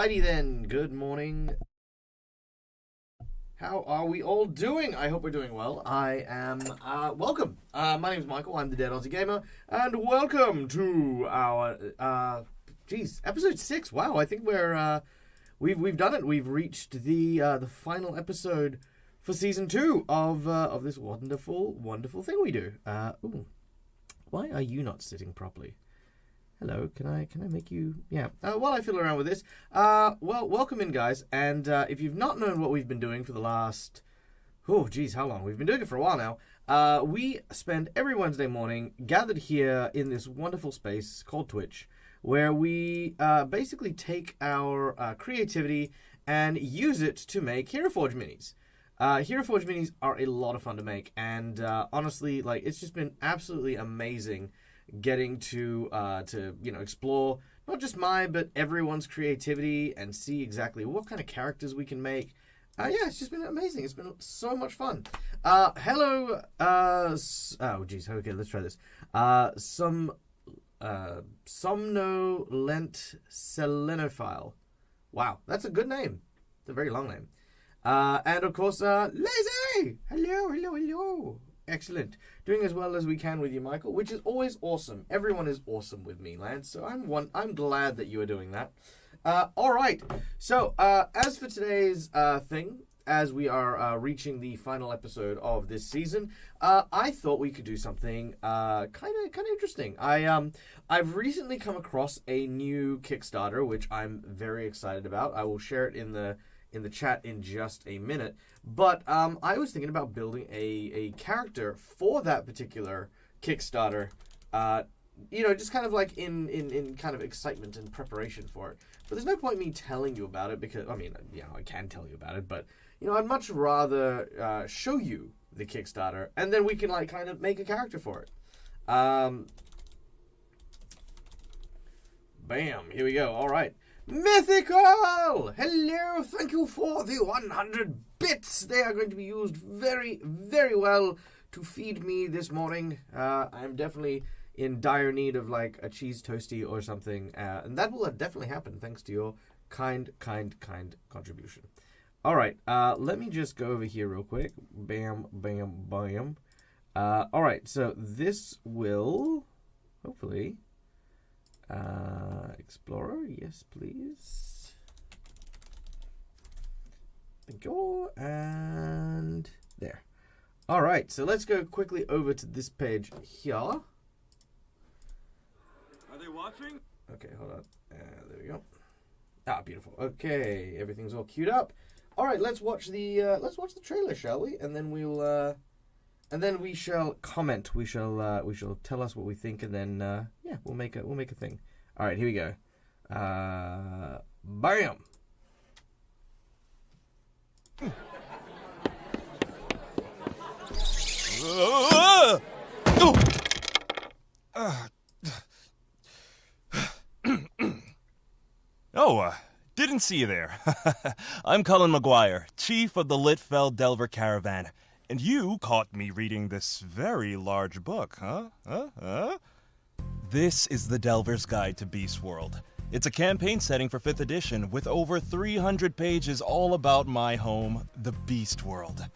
Alrighty then, good morning. How are we all doing? I hope we're doing well. I am, welcome. My name is Michael, I'm the Dead Aussie Gamer, and welcome to our, episode 6. Wow, I think we've done it. We've reached the final episode for season 2 of this wonderful thing we do. Why are you not sitting properly? Hello, can I make you... Yeah, while I fiddle around with this, welcome in, guys, and if you've not known what we've been doing for the last... how long? We've been doing it for a while now. We spend every Wednesday morning gathered here in this wonderful space called Twitch, where we basically take our creativity and use it to make Hero Forge minis. Hero Forge minis are a lot of fun to make, and honestly, like, it's just been absolutely amazing getting to explore not just mine but everyone's creativity and see exactly what kind of characters we can make. It's just been amazing. It's been so much fun. Hello. Okay, let's try this. Somnolent Selenophile. Wow, that's a good name. It's a very long name. And of course, Lazy. Hello. Excellent. Doing as well as we can with you, Michael, which is always awesome. Everyone is awesome with me, Lance, so I'm glad that you are doing that. All right. So, as for today's thing, as we are reaching the final episode of this season, I thought we could do something kind of interesting. I've recently come across a new Kickstarter, which I'm very excited about. I will share it in the chat in just a minute. But I was thinking about building a character for that particular Kickstarter, just kind of like in kind of excitement and preparation for it. But there's no point me telling you about it because, I can tell you about it, but, I'd much rather show you the Kickstarter, and then we can, like, kind of make a character for it. Bam, here we go. All right. Mythical! Hello, thank you for the 100 bits. They are going to be used very, very well to feed me this morning. I'm definitely in dire need of, like, a cheese toasty or something, and that will definitely happen thanks to your kind contribution. All right, let me just go over here real quick. Bam. All right, so this will, hopefully... Explorer, yes, please. Thank you. And there. All right, so let's go quickly over to this page here. Are they watching? Okay, hold on. There we go. Beautiful. Okay, everything's all queued up. All right, let's watch the trailer, shall we? And then we'll and then we shall comment. We shall tell us what we think, and then we'll make a thing. All right, here we go. Bam. Didn't see you there. I'm Cullen McGuire, Chief of the Litfell Delver Caravan. And you caught me reading this very large book, huh? This is the Delver's Guide to Beast World. It's a campaign setting for 5th edition with over 300 pages all about my home, the Beast World.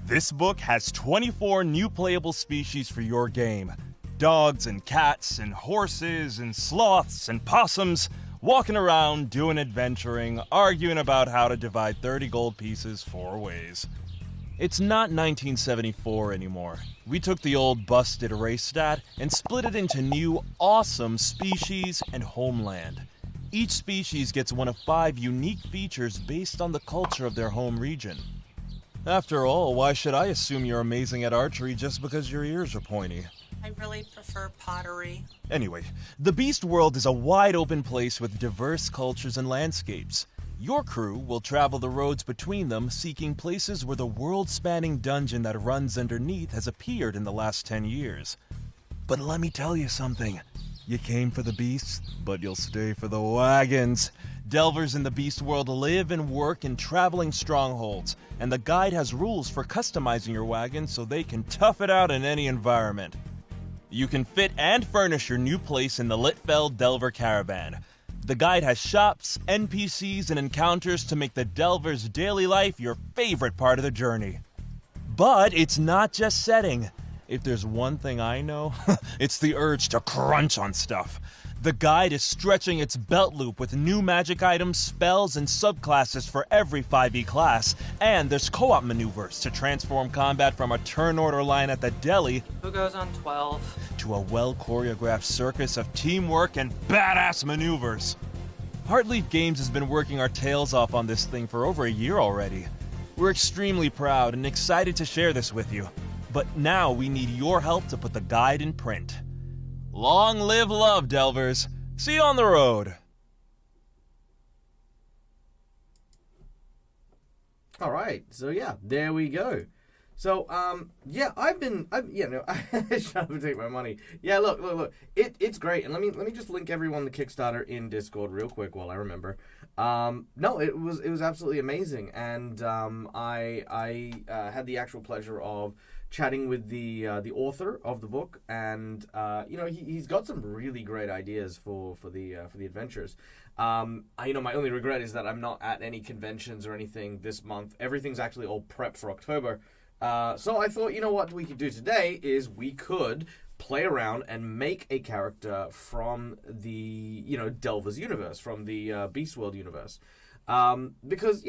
This book has 24 new playable species for your game. Dogs and cats and horses and sloths and possums, walking around, doing adventuring, arguing about how to divide 30 gold pieces 4 ways. It's not 1974 anymore. We took the old busted race stat and split it into new, awesome species and homeland. Each species gets one of 5 unique features based on the culture of their home region. After all, why should I assume you're amazing at archery just because your ears are pointy? I really prefer pottery. Anyway, the Beast World is a wide open place with diverse cultures and landscapes. Your crew will travel the roads between them, seeking places where the world-spanning dungeon that runs underneath has appeared in the last 10 years. But let me tell you something. You came for the beasts, but you'll stay for the wagons. Delvers in the Beast World live and work in traveling strongholds, and the guide has rules for customizing your wagon so they can tough it out in any environment. You can fit and furnish your new place in the Litfell Delver Caravan. The guide has shops, NPCs, and encounters to make the Delver's daily life your favorite part of the journey. But it's not just setting. If there's one thing I know, it's the urge to crunch on stuff. The guide is stretching its belt loop with new magic items, spells, and subclasses for every 5e class, and there's co-op maneuvers to transform combat from a turn order line at the deli Who goes on 12? to a well-choreographed circus of teamwork and badass maneuvers. Heartleaf Games has been working our tails off on this thing for over a year already. We're extremely proud and excited to share this with you, but now we need your help to put the guide in print. Long live love, Delvers. See you on the road. All right, so yeah, there we go. So, yeah, I shut up and take my money. Yeah, look, it's great, and let me just link everyone the Kickstarter in Discord real quick while I remember. No, it was absolutely amazing, and I had the actual pleasure of chatting with the author of the book, and he's got some really great ideas for the adventures. My only regret is that I'm not at any conventions or anything this month. Everything's actually all prepped for October. So I thought, what we could do today is we could play around and make a character from the, Delver's universe, from the Beast World universe. Because,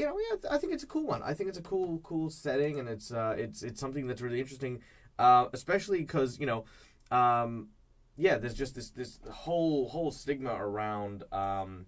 I think it's a cool one. I think it's a cool setting, and it's something that's really interesting, especially because, there's just this whole stigma around, kind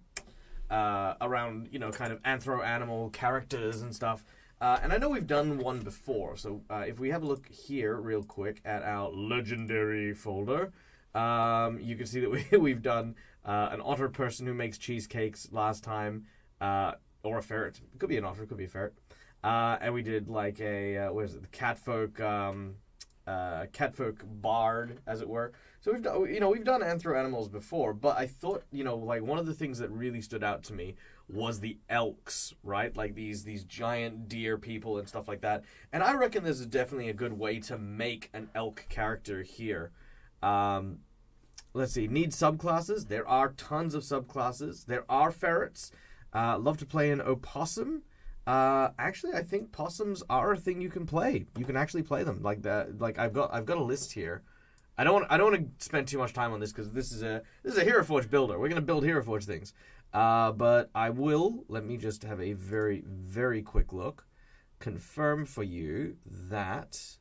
of anthro-animal characters and stuff. And I know we've done one before, so if we have a look here real quick at our legendary folder, you can see that we've done an otter person who makes cheesecakes last time, or a ferret. It could be an otter, it could be a ferret. And we did like the catfolk bard, as it were. So we've done anthro animals before, but I thought, one of the things that really stood out to me was the elks, right? Like these giant deer people and stuff like that. And I reckon this is definitely a good way to make an elk character here. Let's see, need subclasses. There are tons of subclasses. There are ferrets. Love to play an opossum. Actually, I think possums are a thing you can play. You can actually play them like that. Like I've got a list here. I don't want to spend too much time on this because this is a Hero Forge builder. We're gonna build Hero Forge things. But I will. Let me just have a very, very quick look. Confirm for you that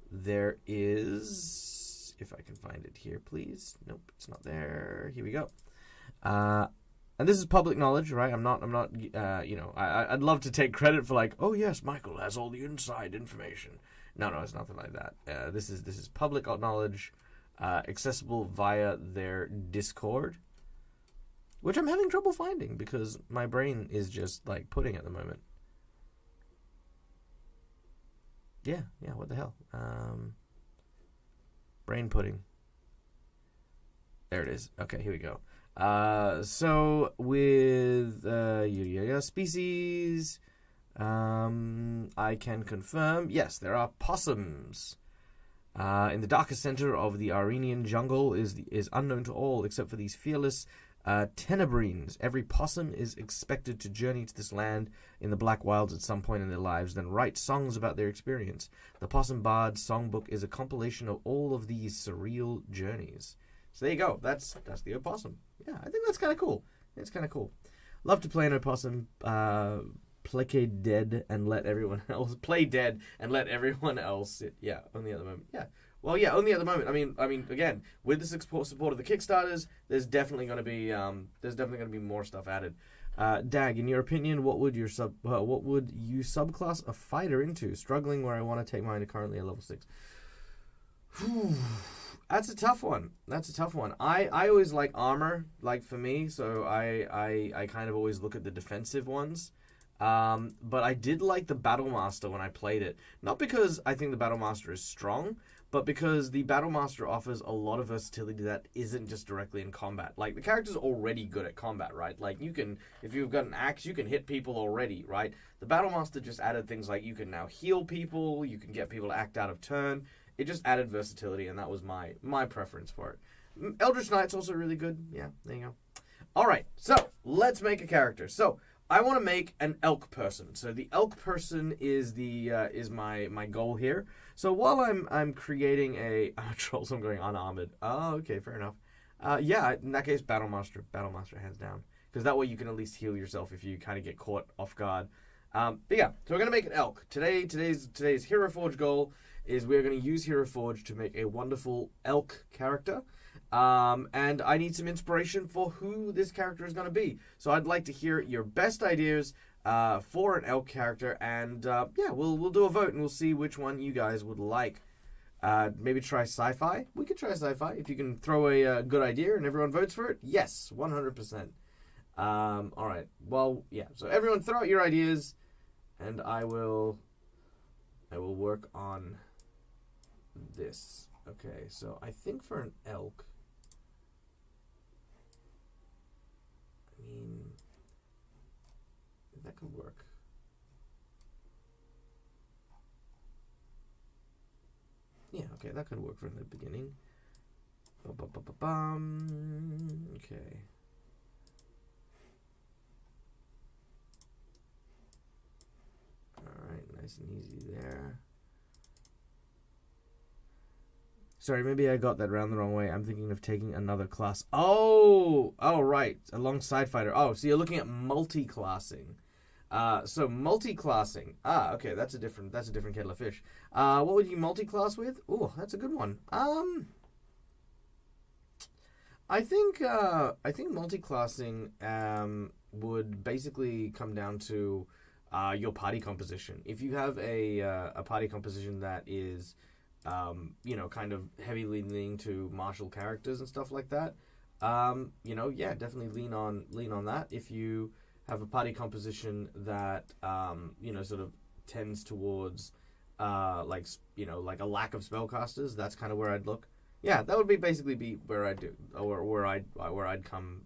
there is. If I can find it here, please. Nope, it's not there. Here we go. And this is public knowledge, right? I'm not. I'd love to take credit for like, oh yes, Michael has all the inside information. No, it's nothing like that. This is public knowledge, accessible via their Discord, which I'm having trouble finding because my brain is just like pudding at the moment. Yeah, what the hell? Brain pudding. There it is. Okay, here we go. So with species, I can confirm, yes, there are possums. In the darkest center of the Arenian jungle is unknown to all except for these fearless tenebrines. Every possum is expected to journey to this land in the Black Wilds at some point in their lives, then write songs about their experience. The Possum Bard's songbook is a compilation of all of these surreal journeys. So there you go. That's the opossum. Yeah, I think that's kind of cool. It's kind of cool. Love to play an opossum. Play dead and let everyone else sit. Yeah, only at the moment. Yeah. Well, yeah, only at the moment. I mean, again, with the support of the Kickstarters, there's definitely going to be more stuff added. Dag, in your opinion, what would you subclass a fighter into? Struggling where I want to take mine to currently at level 6. That's a tough one. I always like armor, like for me, so I kind of always look at the defensive ones. But I did like the Battlemaster when I played it. Not because I think the Battlemaster is strong, but because the Battlemaster offers a lot of versatility that isn't just directly in combat. Like, the character's already good at combat, right? Like, you can, if you've got an axe, you can hit people already, right? The Battlemaster just added things like you can now heal people, you can get people to act out of turn. It just added versatility, and that was my preference for it. Eldritch Knight's also really good. Yeah, there you go. All right, so let's make a character. So I want to make an elk person. So the elk person is my goal here. So while I'm creating a trolls, I'm going unarmored. Oh, okay, fair enough. Yeah, in that case, Battlemaster hands down, because that way you can at least heal yourself if you kind of get caught off guard. But yeah, so we're gonna make an elk today's Hero Forge goal is we're gonna use Hero Forge to make a wonderful elk character. And I need some inspiration for who this character is going to be. So I'd like to hear your best ideas for an elk character, and yeah, we'll do a vote and we'll see which one you guys would like. Maybe try sci-fi. We could try sci-fi if you can throw a good idea and everyone votes for it. Yes, 100%. All right. Well, yeah. So everyone, throw out your ideas, and I will work on this. Okay. So I think for an elk. I mean, that could work. Yeah, okay, that could work from the beginning. Okay. Alright, nice and easy there. Sorry, maybe I got that round the wrong way. I'm thinking of taking another class. Oh, right. Alongside fighter. Oh, so you're looking at multi-classing. So multi-classing. Okay, that's a different kettle of fish. What would you multi-class with? Oh, that's a good one. I think multi-classing would basically come down to your party composition. If you have a party composition that is kind of heavily leaning to martial characters and stuff like that, yeah, definitely lean on that. If you have a party composition that, sort of tends towards, like a lack of spellcasters, that's kind of where I'd look. Yeah, that would basically be where I'd do, or where I'd come,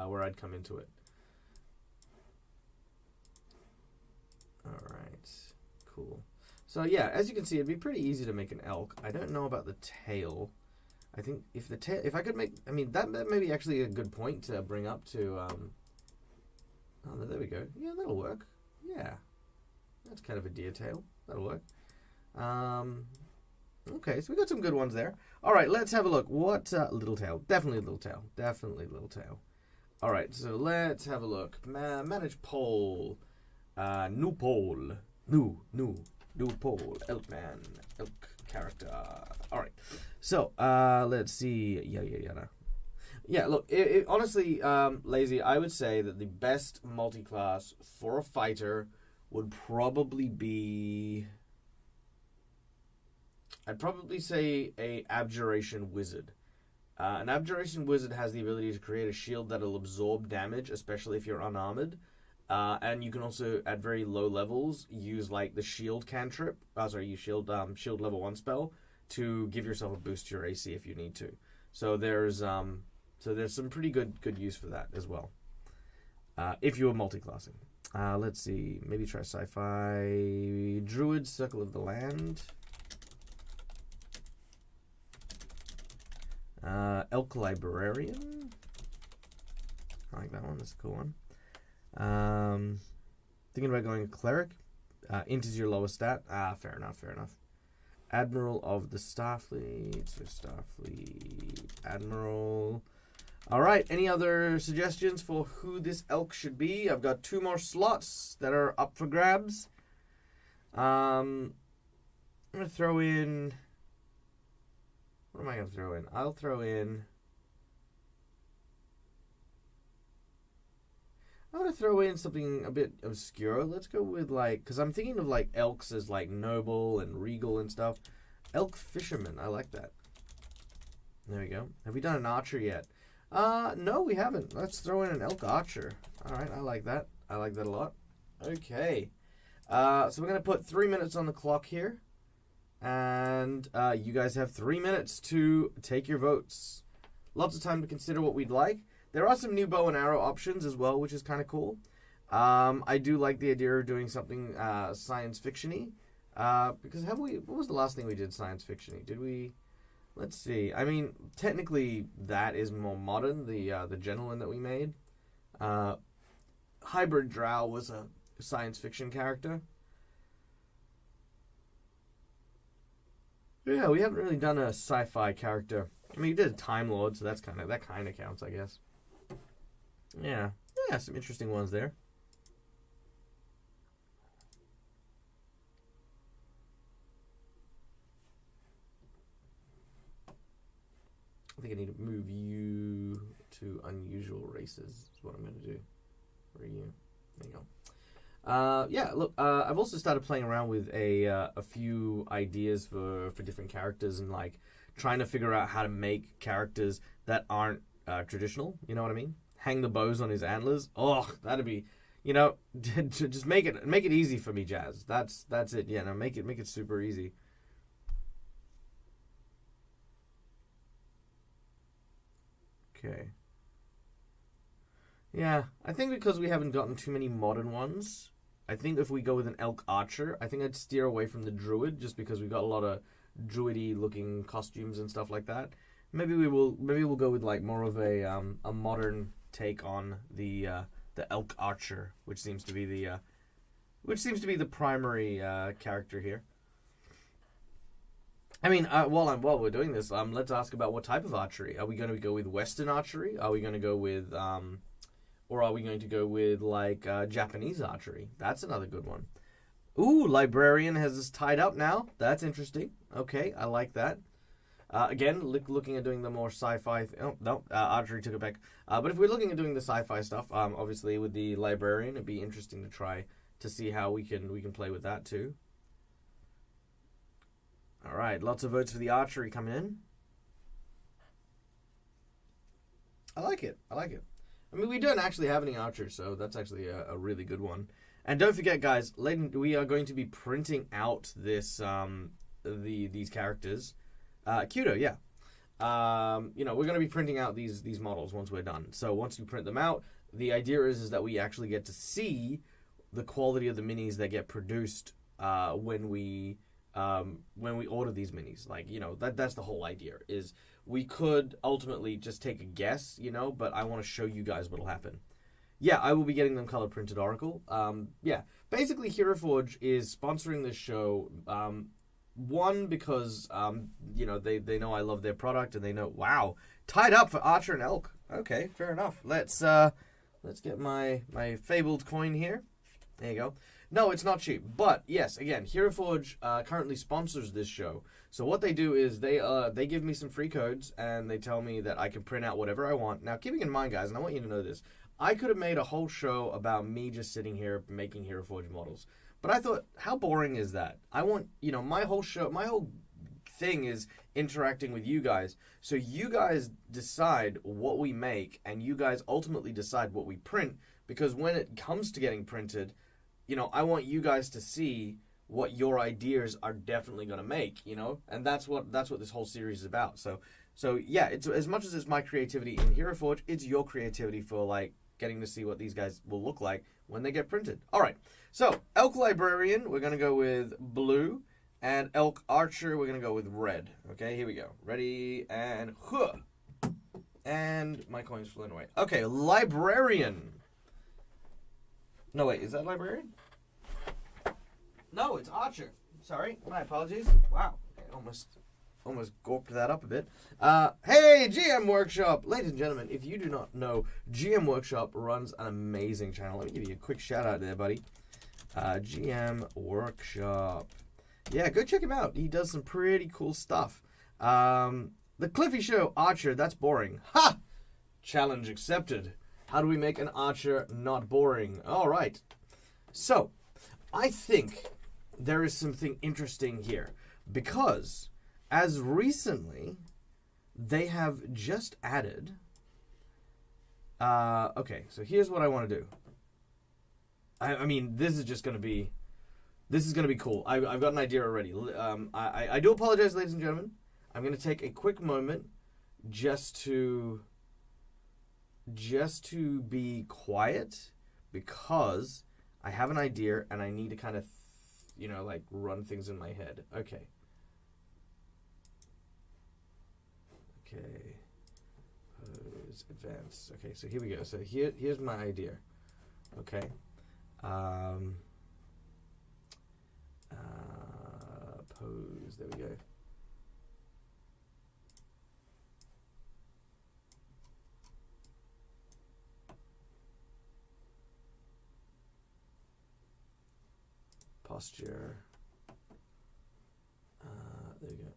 where I'd come into it. All right, cool. So yeah, as you can see, it'd be pretty easy to make an elk. I don't know about the tail. I think if I could make, I mean, that may be actually a good point to bring up to, oh, there we go. Yeah, that'll work. Yeah, that's kind of a deer tail. That'll work. Okay, so we got some good ones there. All right, let's have a look. What, little tail. Definitely little tail. Definitely little tail. All right, so let's have a look. Manage poll. New poll. New poll. Elkman. Elk character. All right. So, let's see. Yada. Yeah, look, honestly, Lazy, I would say that the best multi-class for a fighter would probably be... I'd probably say a Abjuration Wizard. An Abjuration Wizard has the ability to create a shield that'll absorb damage, especially if you're unarmored. And you can also, at very low levels, use like the shield cantrip. Shield level 1 spell to give yourself a boost to your AC if you need to. So there's some pretty good use for that as well. If you were multi-classing. Let's see. Maybe try sci-fi. Druid, Circle of the Land. Elk Librarian. I like that one. That's a cool one. Thinking about going Cleric. Int is your lowest stat. Fair enough. Admiral of the Starfleet. So Starfleet. Admiral. Alright, any other suggestions for who this elk should be? I've got 2 more slots that are up for grabs. I'm going to throw in... What am I going to throw in? I'll throw in... I'm going to throw in something a bit obscure. Let's go with, like... Because I'm thinking of, like, elks as, like, noble and regal and stuff. Elk Fisherman. I like that. There we go. Have we done an archer yet? No, we haven't. Let's throw in an elk archer. All right, I like that. I like that a lot. Okay. So we're going to put 3 minutes on the clock here. And you guys have 3 minutes to take your votes. Lots of time to consider what we'd like. There are some new bow and arrow options as well, which is kind of cool. I do like the idea of doing something science fiction-y. Because what was the last thing we did science fiction-y? Did we... Let's see. I mean, technically, that is more modern. The gentleman that we made, Hybrid Drow was a science fiction character. Yeah, we haven't really done a sci-fi character. I mean, you did a Time Lord, so that kind of counts, I guess. Yeah, some interesting ones there. I think I need to move you to unusual races. Is what I'm going to do. Where are you? There you go. Yeah, look, I've also started playing around with a few ideas for different characters and like trying to figure out how to make characters that aren't traditional. You know what I mean? Hang the bows on his antlers. Oh, that'd be, just make it easy for me, Jazz. That's it. Yeah, no, make it super easy. Okay. Yeah, I think because we haven't gotten too many modern ones, I think if we go with an Elk Archer, I think I'd steer away from the Druid just because we've got a lot of druidy looking costumes and stuff like that. Maybe we'll go with like more of a modern take on the Elk Archer, which seems to be the primary character here. I mean, while we're doing this, let's ask about what type of archery. Are we going to go with Western archery? Are we going to go with, or are we going to go with like Japanese archery? That's another good one. Ooh, Librarian has us tied up now. That's interesting. Okay, I like that. Again, looking at doing the more sci-fi. Oh no, archery took it back. But if we're looking at doing the sci-fi stuff, obviously with the Librarian, it'd be interesting to try to see how we can play with that too. All right, lots of votes for the archery coming in. I like it. I mean, we don't actually have any archers, so that's actually a really good one. And don't forget, guys, we are going to be printing out this these characters. Kudo, yeah. We're going to be printing out these models once we're done. So once you print them out, the idea is that we actually get to see the quality of the minis that get produced when we order these minis. Like, that's the whole idea, is we could ultimately just take a guess, but I want to show you guys what'll happen. Yeah, I will be getting them color printed Oracle. Basically Hero Forge is sponsoring this show. One, because they know I love their product, and they know, wow, tied up for Archer and Elk. Okay, fair enough. Let's get my fabled coin here. There you go. No, it's not cheap. But yes, again, Hero Forge currently sponsors this show. So what they do is they give me some free codes, and they tell me that I can print out whatever I want. Now, keeping in mind, guys, and I want you to know this, I could have made a whole show about me just sitting here making Hero Forge models. But I thought, how boring is that? I want, my whole thing is interacting with you guys. So you guys decide what we make, and you guys ultimately decide what we print, because when it comes to getting printed, I want you guys to see what your ideas are definitely going to make, and that's what this whole series is about. So yeah, it's as much as it's my creativity in Hero Forge, it's your creativity for like getting to see what these guys will look like when they get printed. All right, so Elk Librarian, we're going to go with blue, and Elk Archer, we're going to go with red. Okay, here we go. Ready, and huh. And my coin's flew away. Okay, Librarian. No, wait, is that Librarian? No, it's Archer. Sorry, my apologies. Wow, okay, almost gulped that up a bit. Hey, GM Workshop! Ladies and gentlemen, if you do not know, GM Workshop runs an amazing channel. Let me give you a quick shout out there, buddy. GM Workshop. Yeah, go check him out. He does some pretty cool stuff. The Cliffy Show, Archer, that's boring. Ha! Challenge accepted. How do we make an archer not boring? All right. So, I think there is something interesting here, because as recently, they have just added... okay, so here's what I want to do. I mean, this is going to be cool. I've got an idea already. I do apologize, ladies and gentlemen. I'm going to take a quick moment just to be quiet, because I have an idea and I need to kind of, run things in my head. Okay. Okay. Pose advanced. Okay, so here we go. So here's my idea. Okay. Pose. There we go. Posture. There we go.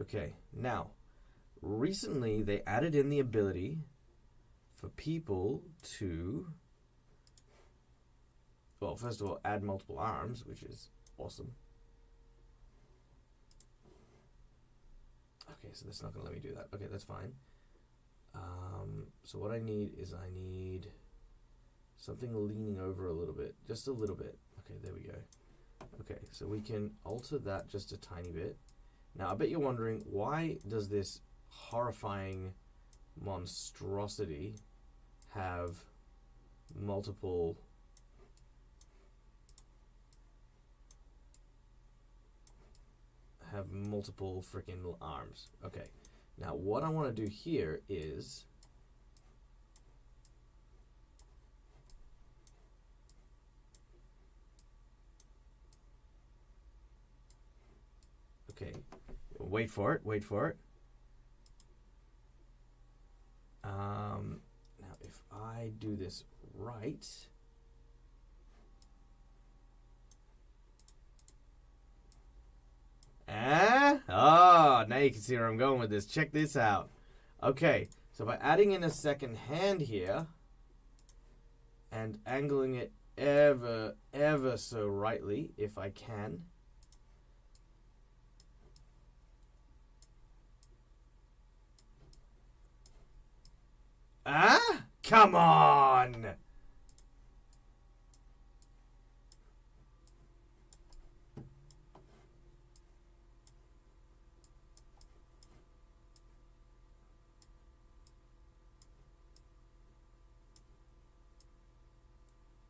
Okay, now, recently they added in the ability for people to, well, first of all, add multiple arms, which is awesome. Okay, so that's not going to let me do that. Okay, that's fine. So what I need is something leaning over a little bit, just a little bit. Okay, there we go. Okay, so we can alter that just a tiny bit. Now, I bet you're wondering, why does this horrifying monstrosity have multiple freaking arms? Okay, now what I want to do here is okay, wait for it. Now, if I do this right, now you can see where I'm going with this. Check this out. Okay, so by adding in a second hand here and angling it ever so rightly, if I can. Come on!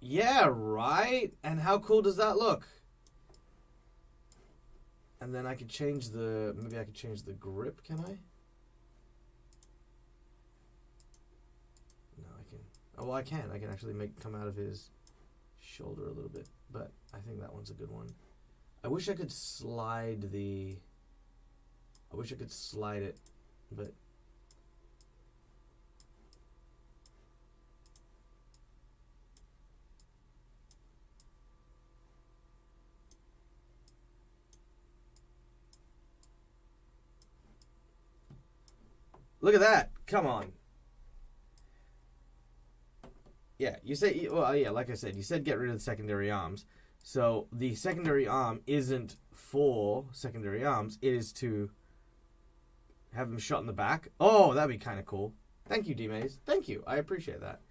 Yeah, right? And how cool does that look? And then I could change maybe I could change the grip, can I? Oh, well, I can actually come out of his shoulder a little bit, but I think that one's a good one. I wish I could slide it, but look at that. Come on. Yeah, you say, well, yeah, like I said, you said get rid of the secondary arms. So the secondary arm isn't for secondary arms. It is to have them shot in the back. Oh, that'd be kind of cool. Thank you, D-Maze. Thank you. I appreciate that.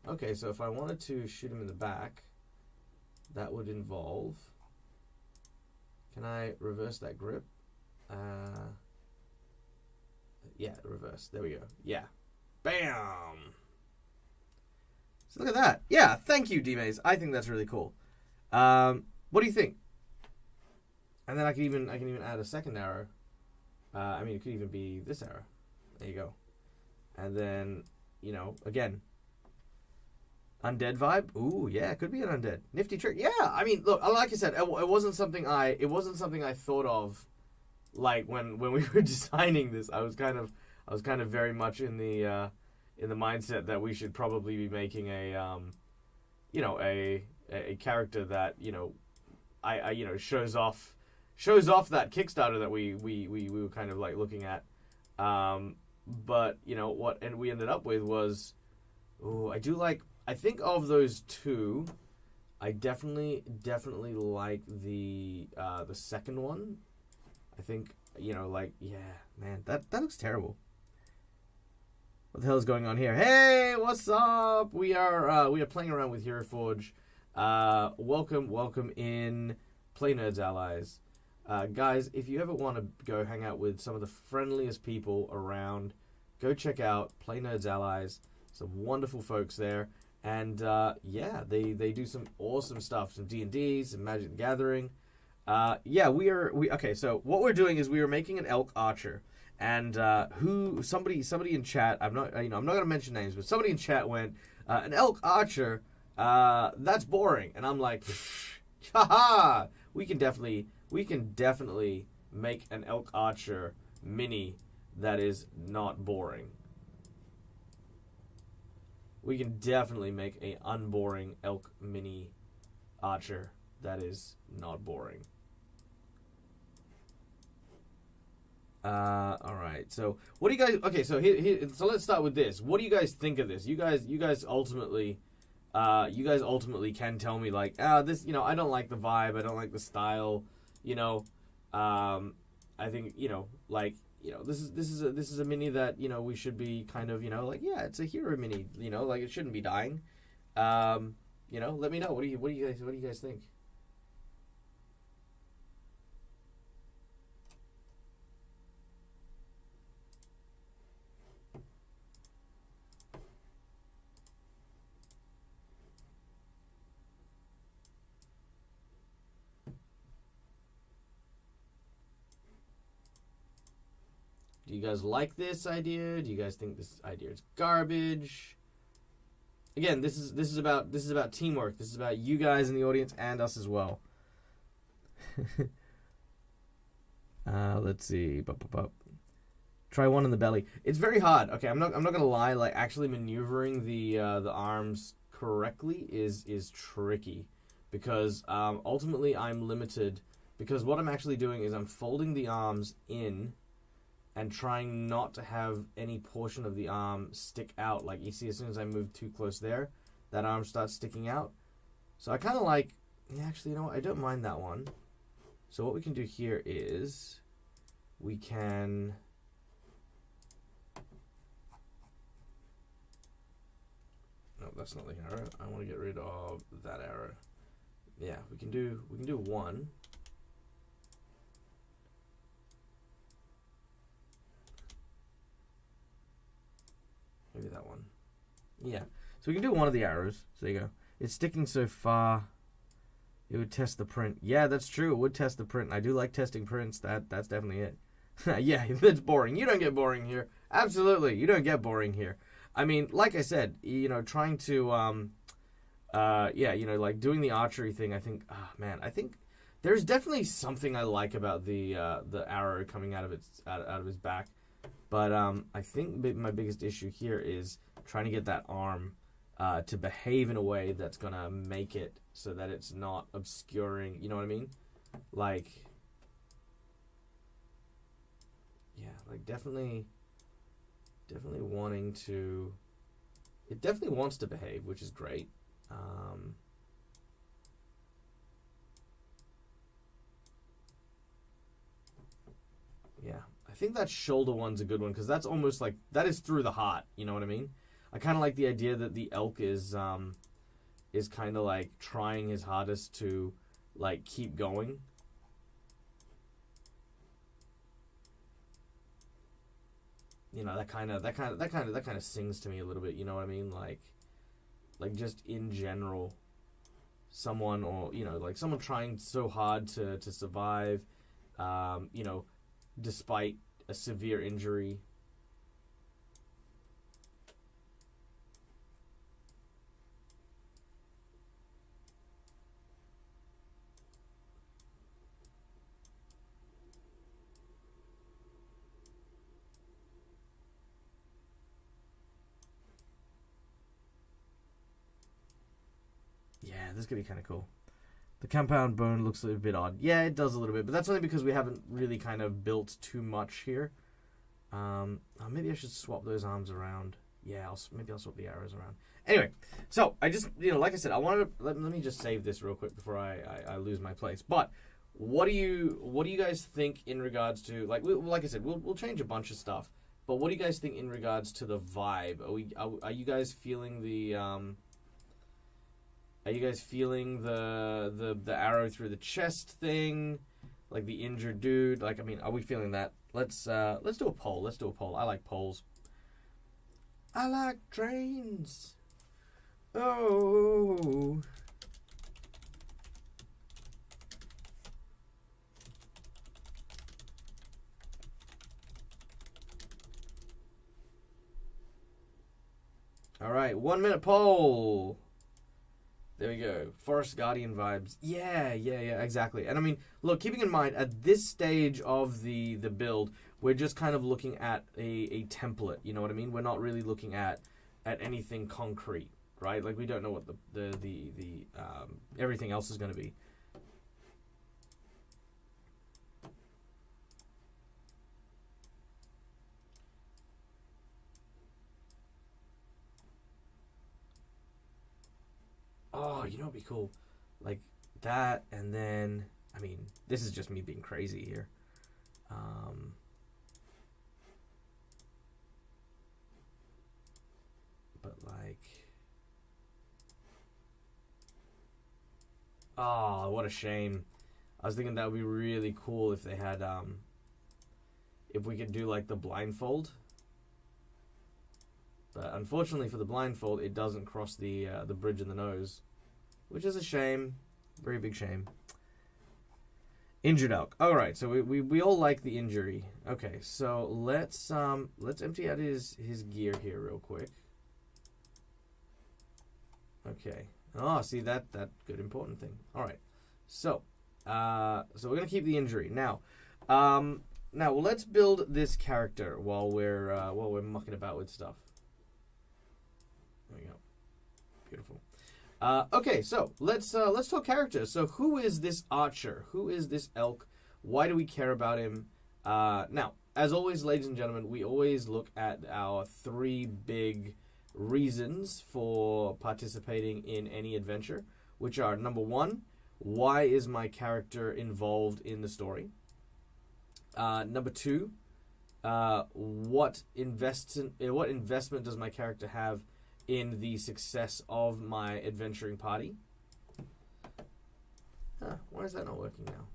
Okay, so if I wanted to shoot him in the back, that would involve... Can I reverse that grip? Yeah, reverse. There we go. Yeah. Bam! So look at that. Yeah, thank you, D-Maze. I think that's really cool. What do you think? And then I can even add a second arrow. I mean, it could even be this arrow. There you go. And then, again, undead vibe. Ooh, yeah, it could be an undead. Nifty trick. Yeah, I mean, look, like I said, it wasn't something I thought of, like when we were designing this. I was kind of very much in the mindset that we should probably be making a character that I shows off that Kickstarter that we were kind of like looking at, but what we ended up with was, I think of those two, I definitely like the second one. I think yeah, man, that looks terrible. What the hell is going on here? Hey, what's up? We are playing around with Hero Forge. Welcome in Play Nerds Allies. Guys, if you ever want to go hang out with some of the friendliest people around, go check out Play Nerds Allies. Some wonderful folks there. And yeah, they do some awesome stuff. Some D&D, some Magic the Gathering. Yeah, okay, so what we're doing is we are making an elk archer. And somebody in chat, I'm not gonna mention names, but somebody in chat went, an elk archer, that's boring. And I'm like, haha, we can definitely make an elk archer mini that is not boring. We can definitely make a unboring elk mini archer that is not boring. All right. So, what do you guys? Okay, so so let's start with this. What do you guys think of this? You guys ultimately can tell me like, this, I don't like the vibe. I don't like the style. I think this is a mini that we should be kind of like, yeah, it's a hero mini. Like it shouldn't be dying. Let me know. What do you guys think? Do you guys like this idea? Do you guys think this idea is garbage? Again, this is about teamwork. This is about you guys in the audience and us as well. Let's see. Try one in the belly. It's very hard. Okay, I'm not gonna lie. Like actually maneuvering the arms correctly is tricky because ultimately I'm limited because what I'm actually doing is I'm folding the arms in and trying not to have any portion of the arm stick out. Like you see, as soon as I move too close there, that arm starts sticking out. So I kind of like, actually, I don't mind that one. So what we can do here is we can... No, that's not the arrow. I want to get rid of that arrow. Yeah, we can do one. Maybe that one. Yeah. So we can do one of the arrows. So there you go. It's sticking so far. It would test the print. Yeah, that's true. It would test the print. I do like testing prints. That's definitely it. Yeah, that's boring. You don't get boring here. Absolutely. You don't get boring here. I mean, like I said, trying to, like doing the archery thing, I think, I think there's definitely something I like about the arrow coming out of his back. But I think my biggest issue here is trying to get that arm to behave in a way that's going to make it so that it's not obscuring, you know what I mean? Like, yeah, like definitely wanting to, it definitely wants to behave, which is great. Yeah. I think that shoulder one's a good one because that's almost like that is through the heart. You know what I mean? I kind of like the idea that the elk is kind of like trying his hardest to like keep going. That kind of sings to me a little bit. You know what I mean? Like just in general, someone or like someone trying so hard to survive. Despite a severe injury. Yeah, this could be kind of cool. The compound bone looks a little bit odd. Yeah, it does a little bit, but that's only because we haven't really kind of built too much here. Maybe I should swap those arms around. Yeah, maybe I'll swap the arrows around. Anyway, so I just, like I said, I wanted to, let me just save this real quick before I lose my place. But what do you guys think in regards to, like I said, we'll change a bunch of stuff. But what do you guys think in regards to the vibe? Are you guys feeling the Are you guys feeling the arrow through the chest thing, like the injured dude? Like, I mean, are we feeling that? Let's do a poll. Let's do a poll. I like polls. I like trains. Oh. right, 1 minute poll. There we go. Forest Guardian vibes. Yeah, exactly. And I mean, look, keeping in mind, at this stage of the build, we're just kind of looking at a template, you know what I mean? We're not really looking at anything concrete, right? Like, we don't know what the everything else is going to be. Oh, you know what'd be cool? Like that, and then, I mean, this is just me being crazy here. But like, oh, what a shame. I was thinking that would be really cool if they had, if we could do like the blindfold. But unfortunately for the blindfold, it doesn't cross the bridge in the nose, which is a shame. Very big shame. Injured elk. All right, so we all like the injury. Okay, so let's empty out his gear here real quick. Okay. Oh, see that good important thing. All right. So we're gonna keep the injury now. Now let's build this character while we're mucking about with stuff. There we go. Beautiful. Okay, so let's talk characters. So who is this archer? Who is this elk? Why do we care about him? Now, as always, ladies and gentlemen, we always look at our 3 big reasons for participating in any adventure, which are, number 1, why is my character involved in the story? Number 2, what investment does my character have in the success of my adventuring party? Why is that not working now?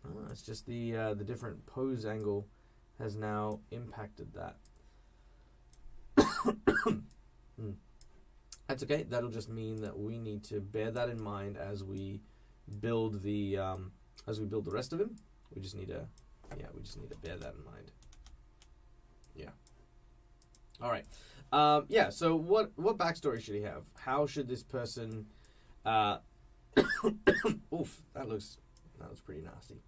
Oh, it's just the different pose angle has now impacted that. That's okay. That'll just mean that we need to bear that in mind as we build the rest of him. We just need to bear that in mind. Yeah. All right. So what backstory should he have? How should this person oof, that looks pretty nasty.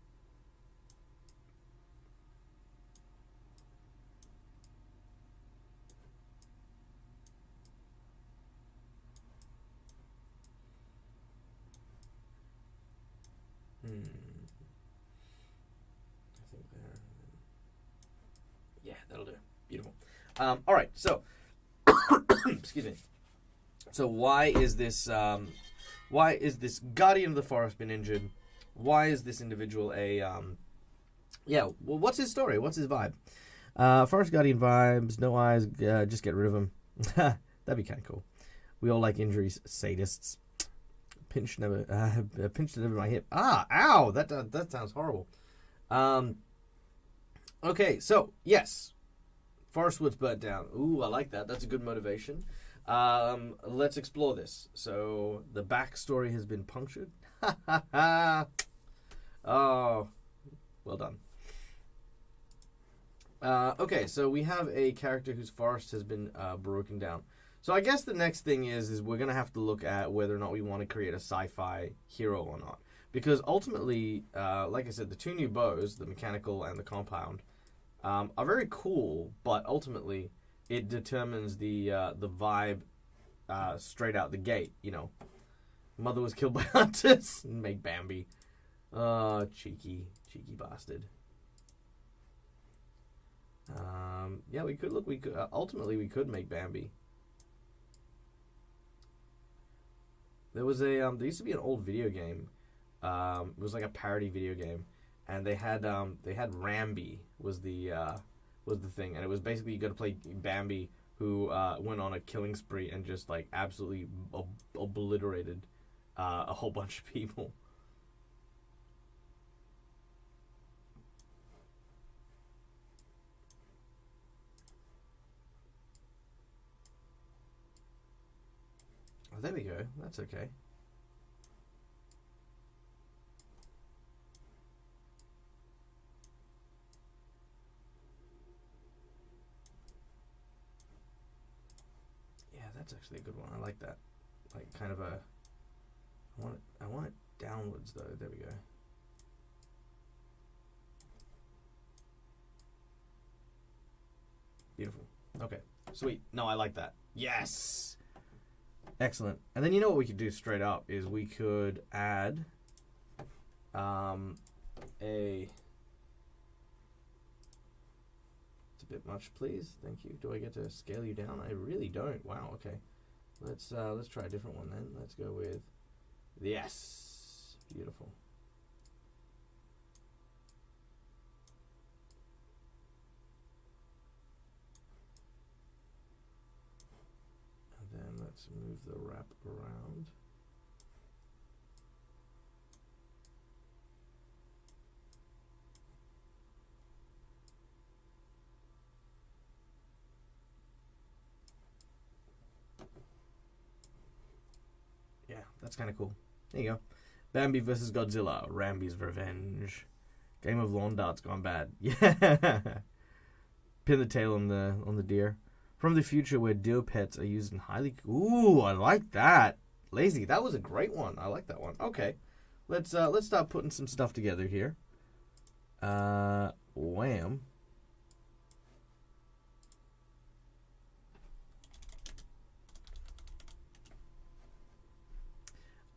I think there. Yeah, that'll do. Beautiful. All right, so excuse me. So why is this guardian of the forest been injured? Why is this individual a what's his story? What's his vibe? Forest guardian vibes, no eyes, just get rid of him. That'd be kind of cool. We all like injuries, sadists. Pinched never my hip. Ow! That sounds horrible. Okay, so yes, forest woods burnt down. Ooh, I like that. That's a good motivation. Let's explore this. So the backstory has been punctured. Oh, well done. Okay, so we have a character whose forest has been broken down. So I guess the next thing is we're going to have to look at whether or not we want to create a sci-fi hero or not. Because ultimately, like I said, the 2 new bows, the mechanical and the compound, are very cool, but ultimately it determines the vibe straight out the gate, you know. Mother was killed by hunters. Make Bambi. Cheeky bastard. Yeah, we could ultimately we could make Bambi. There was there used to be an old video game. It was like a parody video game, and they had Rambi was the thing, and it was basically you got to play Bambi, who went on a killing spree and just like absolutely obliterated a whole bunch of people. Oh, there we go. That's okay. actually a good one. I like that. Like kind of a. I want it downwards though. There we go. Beautiful. Okay. Sweet. No, I like that. Yes. Excellent. And then you know what we could do straight up is we could add a. It's a bit much, please. Thank you. Do I get to scale you down? I really don't. Wow. Okay. Let's try a different one then. Let's go with yes. Beautiful. And then let's move the wrap around. Yeah, that's kind of cool. There you go. Bambi versus Godzilla. Rambi's revenge. Game of lawn darts gone bad. Yeah. Pin the tail on the deer. From the future where deer pets are used in highly... Ooh, I like that. Lazy. That was a great one. I like that one. Okay. Let's start putting some stuff together here. Wham.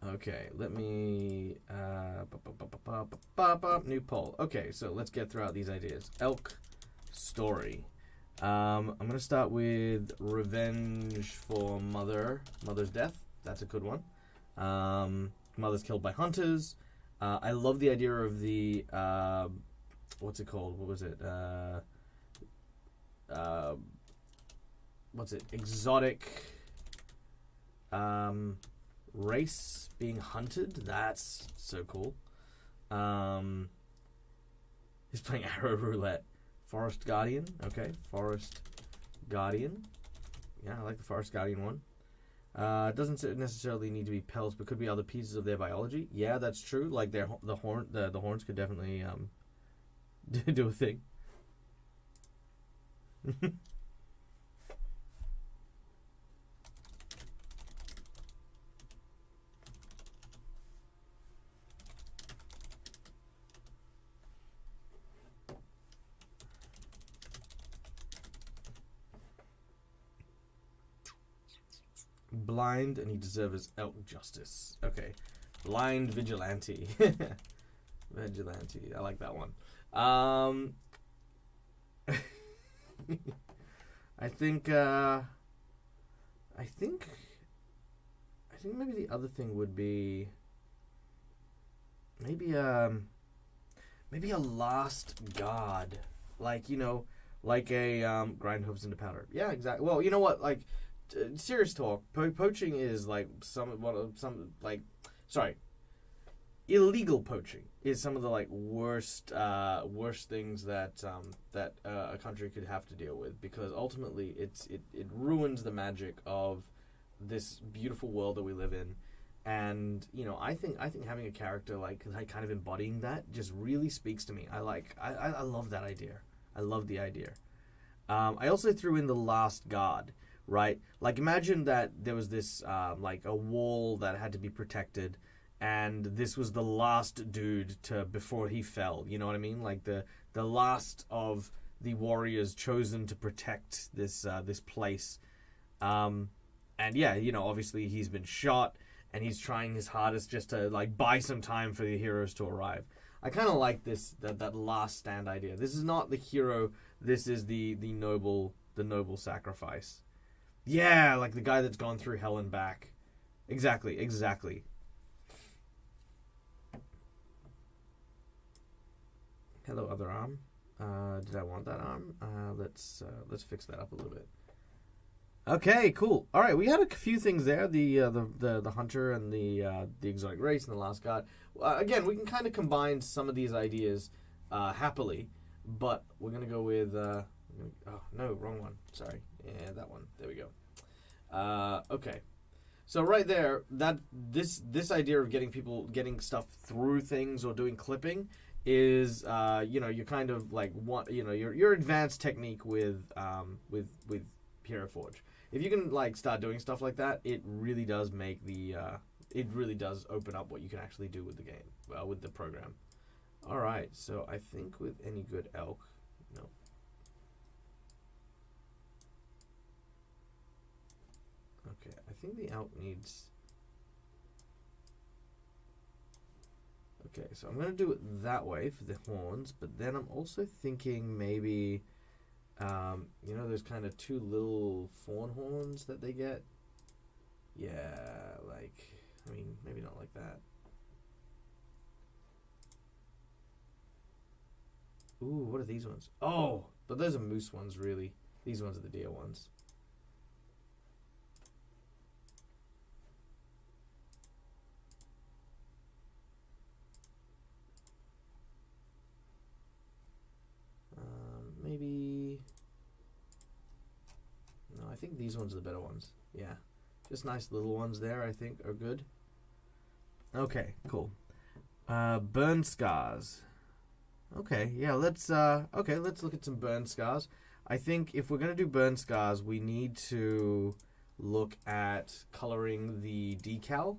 Okay, let me new poll. Okay, so let's get throughout these ideas. Elk story. I'm gonna start with revenge for mother's death. That's a good one. Mother's killed by hunters. I love the idea of the what's it called? What was it? What's it? Exotic race being hunted. That's so cool. He's playing Arrow Roulette. Forest Guardian. Okay, Forest Guardian. Yeah, I like the Forest Guardian one. Doesn't necessarily need to be pelts, but could be other pieces of their biology. Yeah, that's true. Like the horns could definitely do a thing. Blind, and he deserves elk justice. Okay. Blind vigilante. Vigilante. I like that one. I think maybe the other thing would be maybe a last god. Like, you know, like a grind hooves into powder. Yeah, exactly. Well, you know what, like serious talk. Poaching is like illegal poaching is some of the like worst things that a country could have to deal with, because ultimately it ruins the magic of this beautiful world that we live in. And you know, I think having a character like kind of embodying that just really speaks to me. I love that idea. I love the idea. I also threw in the last god. Right? Like, imagine that there was this, like, a wall that had to be protected, and this was the last dude before he fell, you know what I mean? Like, the last of the warriors chosen to protect this place. And yeah, you know, obviously he's been shot, and he's trying his hardest just to, like, buy some time for the heroes to arrive. I kind of like that last stand idea. This is not the hero, this is the noble sacrifice. Yeah, like the guy that's gone through hell and back. Exactly. Hello, other arm. Did I want that arm? Let's fix that up a little bit. Okay, cool. All right, we had a few things there. The hunter and the exotic race and the last god. Again, we can kind of combine some of these ideas happily, but we're gonna go with. Oh no, wrong one. Sorry. Yeah, that one. There we go. Okay. So right there, this idea of getting stuff through things or doing clipping is, you know, you kind of like your advanced technique with Hero Forge. if you can like start doing stuff like that, it really does make the it really does open up what you can actually do with the game, with the program. All right, so I think with any good elk, no. Okay, I think the elk needs. Okay, so I'm gonna do it that way for the horns, but then I'm also thinking maybe, you know, those kind of 2 little fawn horns that they get. Yeah, like, I mean, maybe not like that. Ooh, what are these ones? Oh, but those are moose ones, really. These ones are the deer ones. Maybe... No, I think these ones are the better ones. Yeah. Just nice little ones there, I think, are good. Okay, cool. Burn scars. Okay, yeah, let's look at some burn scars. I think if we're going to do burn scars, we need to look at coloring the decal,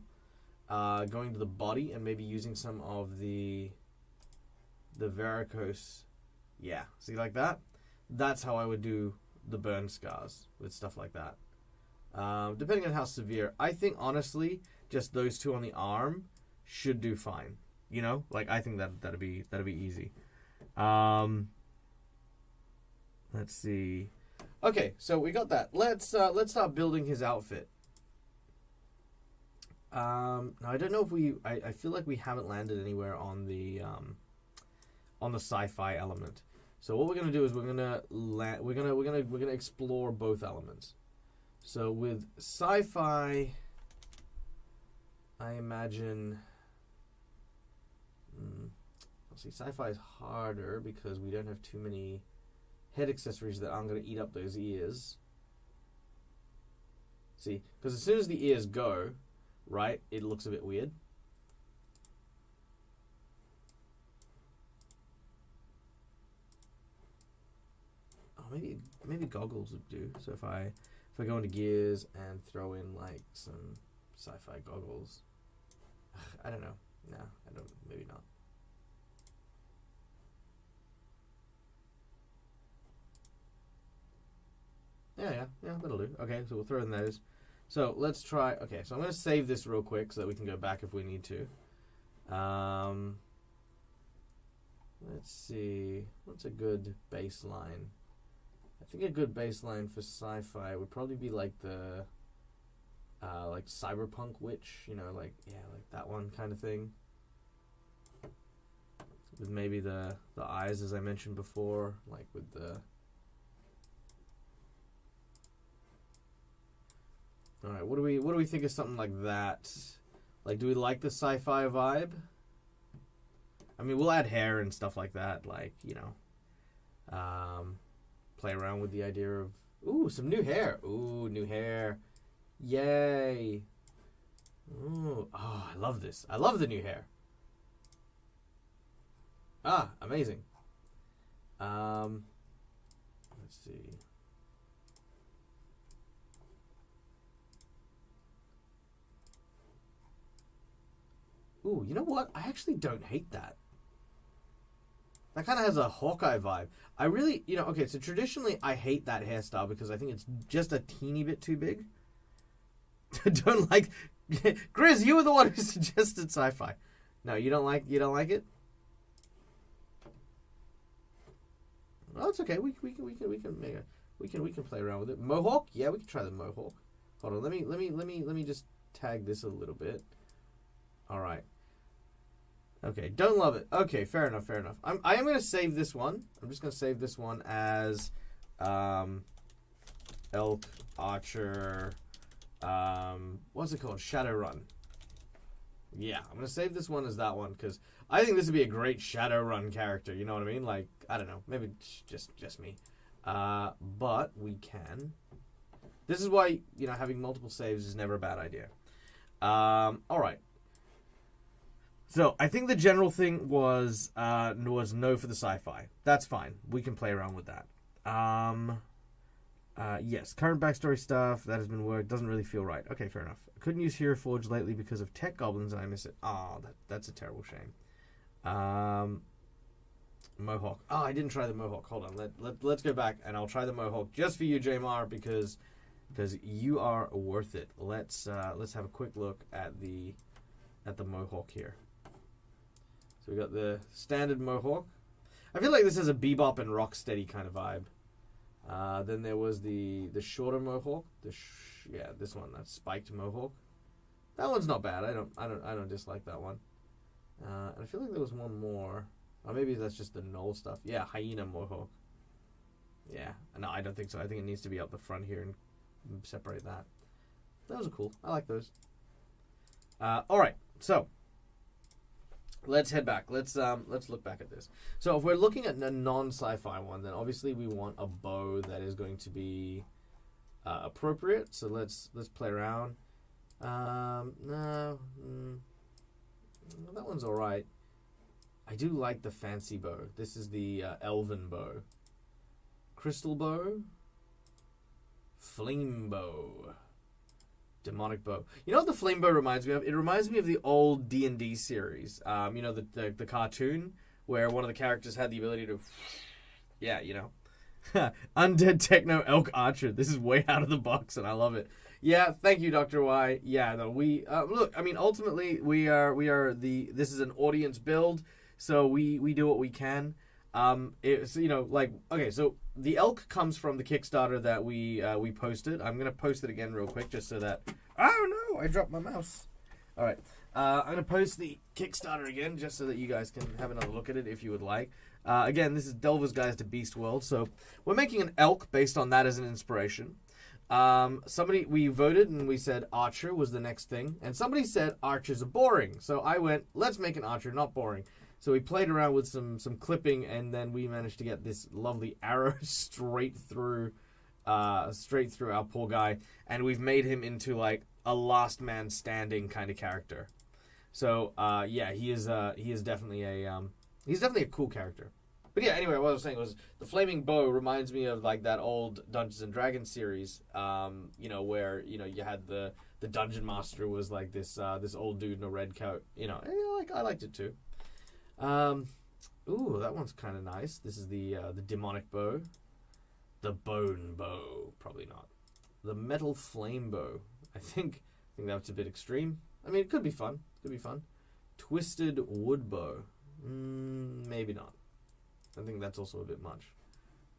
going to the body, and maybe using some of the varicose. Yeah, see, like that? That's how I would do the burn scars, with stuff like that. Depending on how severe. I think, honestly, just those 2 on the arm should do fine. You know? Like, I think that'd be easy. Let's see. Okay, so we got that. Let's start building his outfit. Now I don't know if I feel like we haven't landed anywhere on the sci-fi element. So what we're gonna do is we're gonna explore both elements. So with sci-fi, I imagine. See, sci-fi is harder because we don't have too many head accessories that aren't going to eat up those ears. See, because as soon as the ears go, right, it looks a bit weird. Oh, maybe goggles would do. So if I go into gears and throw in like some sci-fi goggles, I don't know. No, I don't. Maybe not. Yeah, that'll do. Okay, so we'll throw in those. So let's try. Okay, so I'm going to save this real quick so that we can go back if we need to. Let's see. What's a good baseline? I think a good baseline for sci-fi would probably be like the like cyberpunk witch, you know, like like that one kind of thing. With maybe the eyes, as I mentioned before, like with the. All right, what do we think of something like that? Like, do we like the sci-fi vibe? I mean, we'll add hair and stuff like that, like, you know, play around with the idea of some new hair. Ooh, new hair. Yay. Ooh, oh, I love this. I love the new hair. Ah, amazing. Let's see. Ooh, you know what? I actually don't hate that. That kind of has a Hawkeye vibe. I really, you know, okay, so traditionally I hate that hairstyle because I think it's just a teeny bit too big. Don't like... Grizz, you were the one who suggested sci-fi. No, you don't like it? Well, it's okay. We can play around with it. Mohawk? Yeah, we can try the Mohawk. Hold on, let me just tag this a little bit. All right. Okay, don't love it. Okay, fair enough. I am going to save this one. I'm just going to save this one as Elk, Archer, what's it called? Shadowrun. Yeah, I'm going to save this one as that one because I think this would be a great Shadowrun character. You know what I mean? Like, I don't know. Maybe just me. But we can. This is why, you know, having multiple saves is never a bad idea. All right. So, I think the general thing was no for the sci-fi. That's fine. We can play around with that. Yes, current backstory stuff that has been worked doesn't really feel right. Okay, fair enough. I couldn't use Hero Forge lately because of tech goblins and I miss it. Oh, that's a terrible shame. Mohawk. Oh, I didn't try the Mohawk. Hold on. Let's go back and I'll try the Mohawk just for you, Jamar, because you are worth it. Let's have a quick look at the Mohawk here. So we got the standard Mohawk. I feel like this is a Bebop and Rocksteady kind of vibe. Then there was the shorter Mohawk. This one, that spiked Mohawk. That one's not bad. I don't dislike that one. And I feel like there was one more. Or maybe that's just the Knoll stuff. Yeah, Hyena Mohawk. Yeah, no, I don't think so. I think it needs to be up the front here and separate that. Those are cool. I like those. All right, so let's head back. Let's look back at this. So if we're looking at a non-sci-fi one, then obviously we want a bow that is going to be appropriate. So let's play around. No, that one's all right. I do like the fancy bow. This is the elven bow. Crystal bow. Flame bow. Demonic bow. You know what the flame bow reminds me of? It reminds me of the old D&D series. You know, the cartoon where one of the characters had the ability to... Yeah, you know. Undead Techno Elk Archer. This is way out of the box and I love it. Yeah, thank you, Dr. Y. Yeah, no, we... look, I mean, ultimately, this is an audience build, so we do what we can. It's, you know, like... Okay, so the elk comes from the Kickstarter that we posted. I'm going to post it again real quick just so that... Oh, no! I dropped my mouse. All right. I'm going to post the Kickstarter again just so that you guys can have another look at it if you would like. Again, this is Delver's Guides to Beast World. So we're making an elk based on that as an inspiration. We voted and we said archer was the next thing. And somebody said archers are boring. So I went, let's make an archer, not boring. So we played around with some clipping and then we managed to get this lovely arrow straight through our poor guy. And we've made him into like a last man standing kind of character. So, yeah, he is definitely a cool character. But yeah, anyway, what I was saying was the flaming bow reminds me of like that old Dungeons and Dragons series, you know, where, you know, you had the dungeon master was like this old dude in a red coat, you know, I liked it too. Ooh, that one's kind of nice. This is the demonic bow. The bone bow, probably not. The metal flame bow. I think that's a bit extreme. I mean, it could be fun. Twisted wood bow. Maybe not. I think that's also a bit much.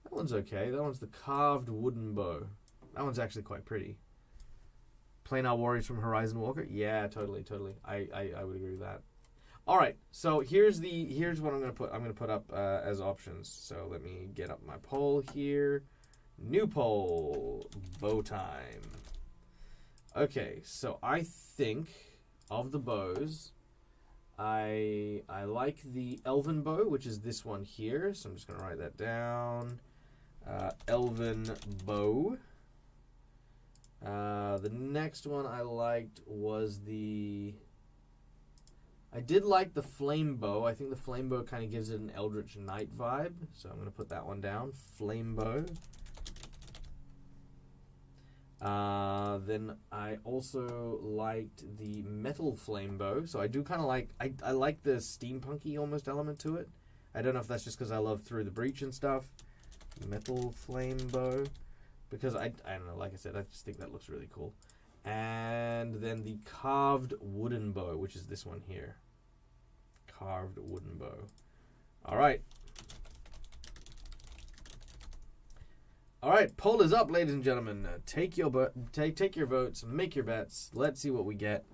That one's okay. That one's the carved wooden bow. That one's actually quite pretty. Planar Warriors from Horizon Walker. Yeah, totally. I would agree with that. All right. So here's what I'm gonna put. I'm gonna put up as options. So let me get up my poll here. New poll. Bow time. Okay. So I think of the bows, I like the elven bow, which is this one here. So I'm just going to write that down. Elven bow. The next one I liked was I did like the flame bow. I think the flame bow kind of gives it an Eldritch Knight vibe. So I'm going to put that one down. Flame bow. Then I also liked the metal flame bow. So I do kind of like, I like the steampunky almost element to it. I don't know if that's just because I love Through the Breach and stuff. Metal flame bow. Because I don't know, like I said, I just think that looks really cool. And then the carved wooden bow, which is this one here. Carved wooden bow. All right. All right, poll is up, ladies and gentlemen. Take your votes, make your bets. Let's see what we get.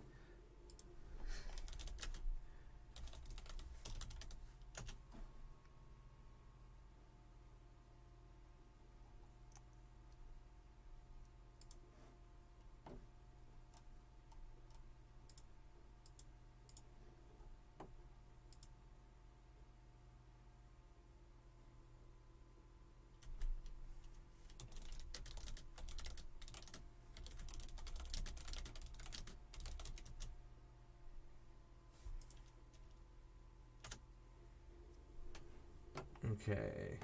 Okay.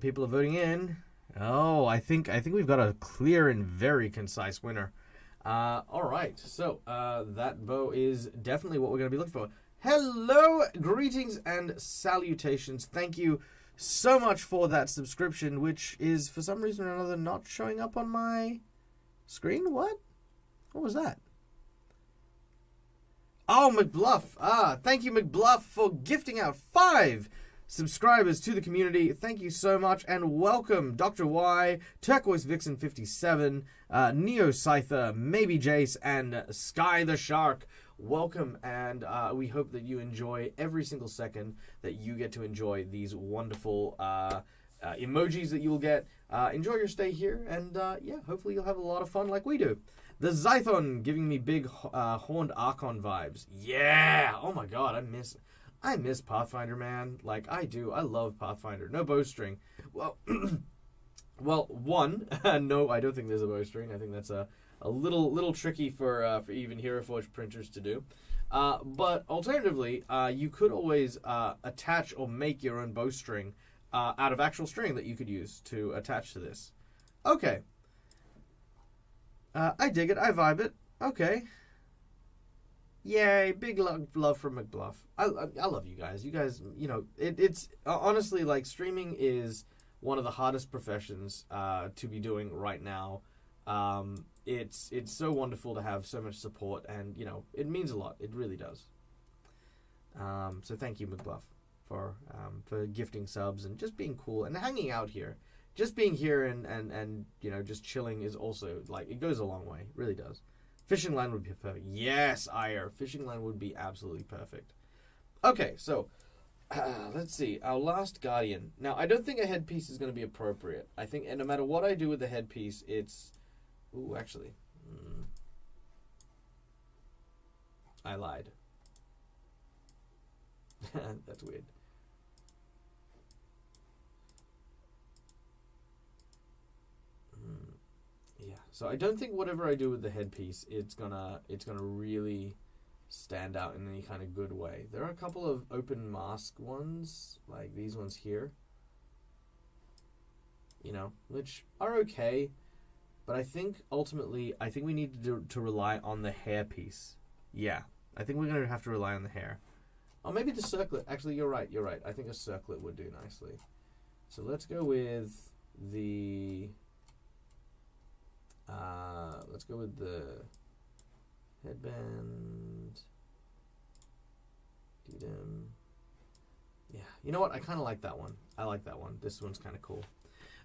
People are voting in. Oh, I think we've got a clear and very concise winner. All right, so that bow is definitely what we're going to be looking for. Hello, greetings and salutations. Thank you so much for that subscription, which is for some reason or another not showing up on my screen. What was that? Oh, McBluff. Thank you, McBluff, for gifting out 5 subscribers to the community. Thank you so much, and welcome Dr. Y, Turquoise Vixen 57, Neo Scyther, Maybe Jace, and Sky the Shark. Welcome, and we hope that you enjoy every single second that you get to enjoy these wonderful emojis that you will get. Enjoy your stay here, and yeah, hopefully you'll have a lot of fun like we do. The Zython giving me big horned Archon vibes. Yeah! Oh my god, I miss Pathfinder, man. Like, I do. I love Pathfinder. No bowstring. Well, one, no, I don't think there's a bowstring. I think that's a little tricky for even Hero Forge printers to do. But alternatively, you could always attach or make your own bowstring out of actual string that you could use to attach to this. Okay. I dig it. I vibe it. Okay. Yay, big love for McBluff. I love you guys. You guys, you know, it's honestly, like, streaming is one of the hardest professions to be doing right now. It's so wonderful to have so much support, and, you know, it means a lot. It really does. So thank you, McBluff, for gifting subs and just being cool and hanging out here. Just being here and you know, just chilling is also, like, it goes a long way. It really does. Fishing line would be perfect. Yes, Ire. Fishing line would be absolutely perfect. Okay, so let's see. Our last Guardian. Now, I don't think a headpiece is going to be appropriate. I think, and no matter what I do with the headpiece, it's... Ooh, actually. I lied. That's weird. Yeah, so I don't think whatever I do with the headpiece, it's gonna really stand out in any kind of good way. There are a couple of open mask ones, like these ones here, you know, which are okay, but I think ultimately, we need to rely on the hair piece. Yeah, I think we're gonna have to rely on the hair. Oh, maybe the circlet. Actually, you're right. I think a circlet would do nicely. So let's go with the... let's go with the headband. Yeah, you know what? I kind of like that one. I like that one. This one's kind of cool.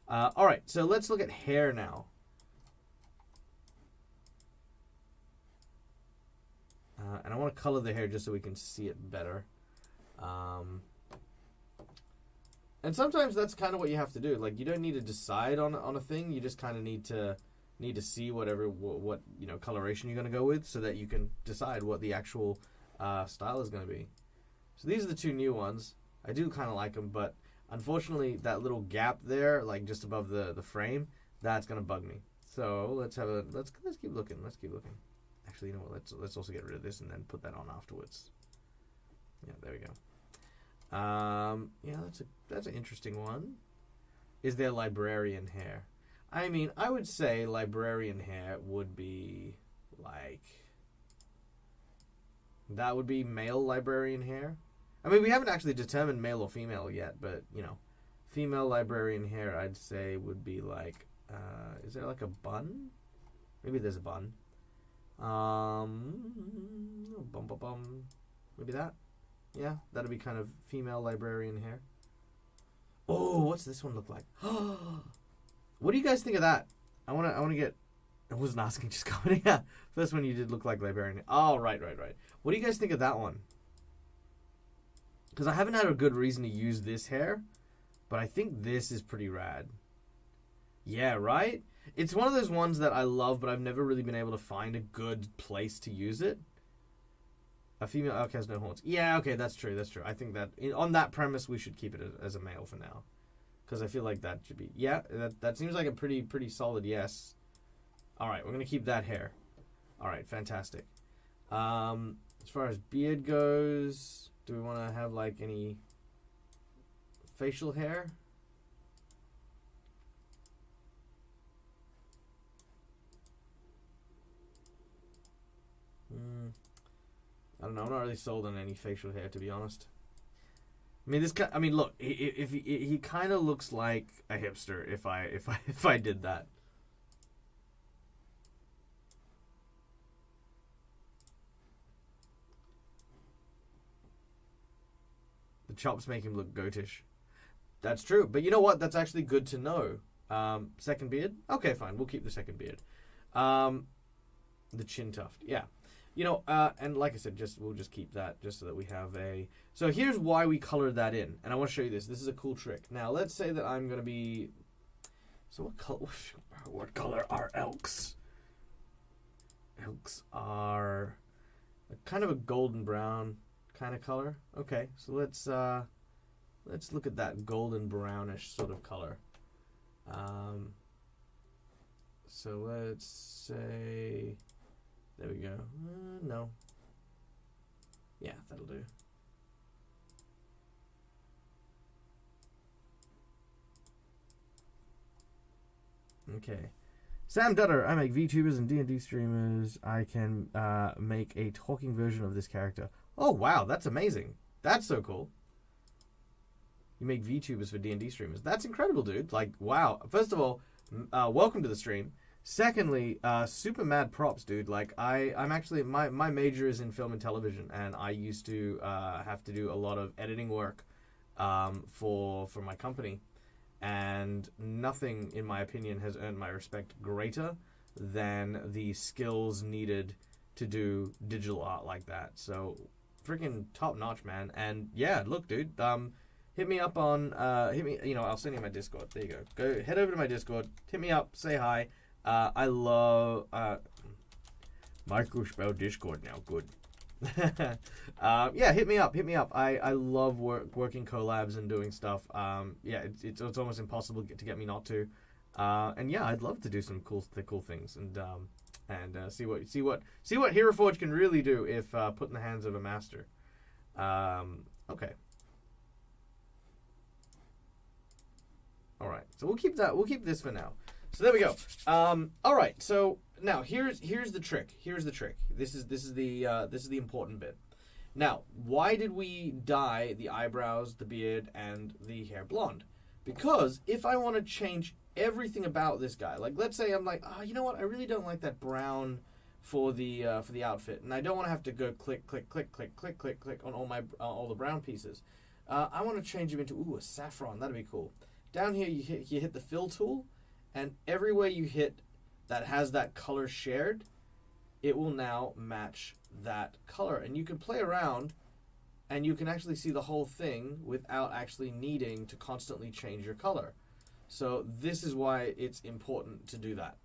All right, so let's look at hair now. And I want to color the hair just so we can see it better. And sometimes that's kind of what you have to do. Like, you don't need to decide on a thing. You just kind of need to see what you know, coloration you're going to go with, so that you can decide what the actual style is going to be. So these are the 2 new ones. I do kind of like them, but unfortunately that little gap there, like just above the frame, that's going to bug me. So let's keep looking. Actually, you know what? Let's also get rid of this and then put that on afterwards. Yeah, there we go. Yeah, that's an interesting one. Is there librarian hair? I mean, I would say librarian hair would be like... That would be male librarian hair. I mean, we haven't actually determined male or female yet, but, you know, female librarian hair, I'd say, would be like... is there like a bun? Maybe there's a bun. Maybe that? Yeah, that'd be kind of female librarian hair. Oh, what's this one look like? What do you guys think of that? I want to get... I wasn't asking, just commenting. Yeah, first one you did look like librarian. Oh, right. What do you guys think of that one? Because I haven't had a good reason to use this hair, but I think this is pretty rad. Yeah, right? It's one of those ones that I love, but I've never really been able to find a good place to use it. A female elk has no horns. Yeah, okay, that's true. I think that on that premise, we should keep it as a male for now, because I feel like that should be... Yeah, that seems like a pretty solid yes. All right, we're going to keep that hair. All right, fantastic. As far as beard goes, do we want to have, like, any facial hair? I don't know. I'm not really sold on any facial hair, to be honest. I mean, this guy. I mean, look. If he kind of looks like a hipster if I did that. The chops make him look goatish. That's true. But you know what? That's actually good to know. Second beard? Okay, fine. We'll keep the second beard. The chin tuft. Yeah. You know, and like I said, we'll just keep that just so that we have a... So here's why we colored that in. And I want to show you this. This is a cool trick. Now, let's say that I'm going to be... So what color are elks? Elks are kind of a golden brown kind of color. Okay, so let's look at that golden brownish sort of color. So let's say, there we go. No. Yeah, that'll do. Okay. Sam Dutter, I make VTubers and D&D streamers. I can make a talking version of this character. Oh, wow, that's amazing. That's so cool. You make VTubers for D&D streamers. That's incredible, dude. Like, wow. First of all, welcome to the stream. Secondly, super mad props, dude. Like, I'm actually, my major is in film and television, and I used to have to do a lot of editing work for my company. And nothing, in my opinion, has earned my respect greater than the skills needed to do digital art like that. So, freaking top notch, man. And yeah, look, dude, hit me up on, I'll send you my Discord. There you go. Go head over to my Discord, hit me up, say hi. I love, Michael spelled Discord now, good. Yeah, hit me up. I love working collabs and doing stuff. Yeah, it's almost impossible to get me not to. And yeah, I'd love to do some cool things and see what Hero Forge can really do if put in the hands of a master. Okay. All right. So we'll keep that. We'll keep this for now. So there we go. All right. So now here's the trick. Here's the trick. This is the important bit. Now, why did we dye the eyebrows, the beard, and the hair blonde? Because if I want to change everything about this guy, like let's say I'm like, you know what? I really don't like that brown for the outfit, and I don't want to have to go click on all the brown pieces. I want to change him into a saffron. That'd be cool. Down here, you hit the fill tool, and everywhere you hit that has that color shared, it will now match that color. And you can play around, and you can actually see the whole thing without actually needing to constantly change your color. So this is why it's important to do that.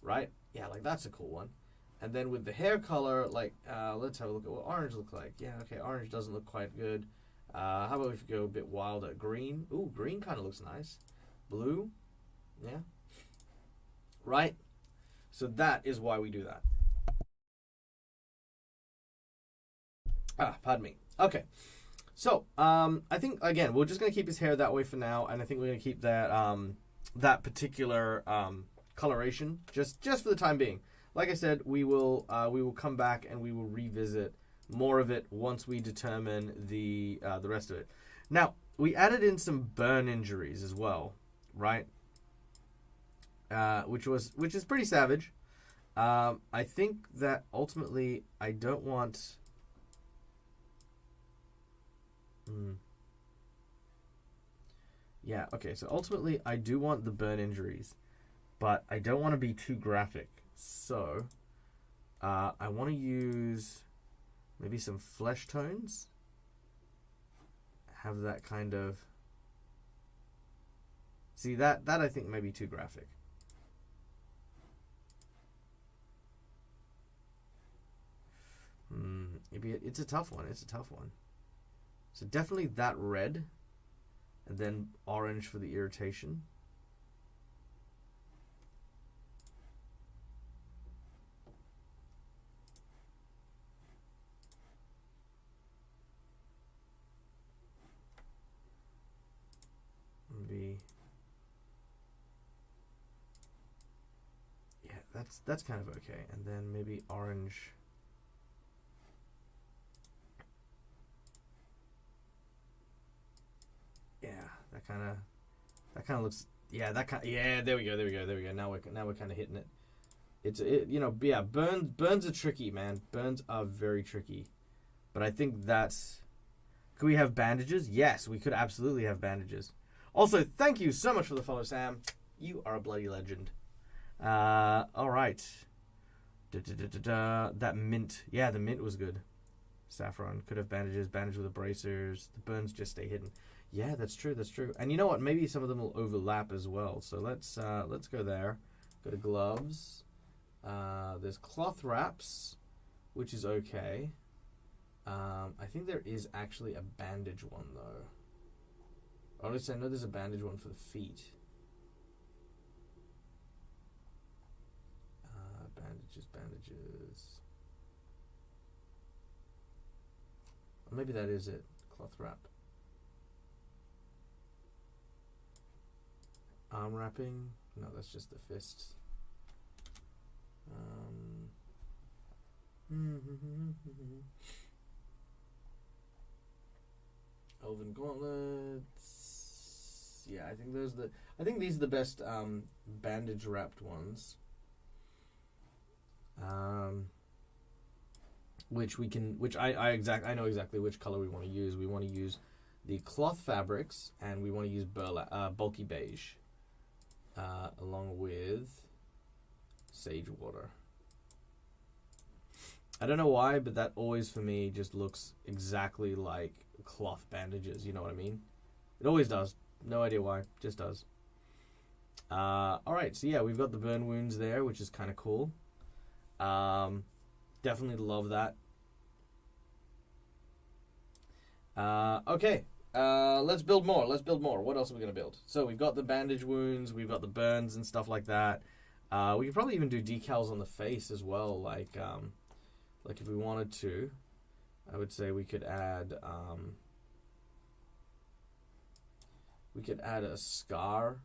Right? Yeah, like that's a cool one. And then with the hair color, like, let's have a look at what orange looks like. Yeah, okay, orange doesn't look quite good. How about if you go a bit wilder? Green. Ooh, green kind of looks nice. Blue. Yeah. Right? So that is why we do that. Pardon me. Okay. So, I think, again, we're just going to keep his hair that way for now, and I think we're going to keep that that particular coloration just for the time being. Like I said, we will come back and we will revisit more of it once we determine the rest of it. Now, we added in some burn injuries as well, right? Which is pretty savage. I think that ultimately I don't want. Yeah, okay, so ultimately I do want the burn injuries, but I don't want to be too graphic. So, I want to use maybe some flesh tones. Have that kind of... See, that I think may be too graphic. It's a tough one. So definitely that red, and then orange for the irritation. Maybe, yeah, that's kind of okay. And then maybe orange That kind of looks. Yeah, that kind. Yeah, there we go. Now we're kind of hitting it. Yeah. Burns are tricky, man. Burns are very tricky. But I think that's. Could we have bandages? Yes, we could absolutely have bandages. Also, thank you so much for the follow, Sam. You are a bloody legend. All right. That mint. Yeah, the mint was good. Saffron could have bandages. Bandage with the bracers. The burns just stay hidden. Yeah, that's true. And you know what? Maybe some of them will overlap as well. So let's go there. Go to gloves. There's cloth wraps, which is okay. I think there is actually a bandage one though. Or at least I know there's a bandage one for the feet. Bandages. Or maybe that is it. Cloth wrap. Arm wrapping. No, that's just the fists. Elven gauntlets. Yeah, I think these are the best bandage wrapped ones. I know exactly which color we want to use. We want to use the cloth fabrics, and we want to use bulky beige, along with sage water. I don't know why, but that always for me just looks exactly like cloth bandages. You know what I mean? It always does. No idea why. Just does. Alright, so yeah, we've got the burn wounds there, which is kind of cool. Definitely love that. Okay. Let's build more. What else are we going to build? So we've got the bandage wounds, we've got the burns and stuff like that. We could probably even do decals on the face as well, like if we wanted to. I would say we could add a scar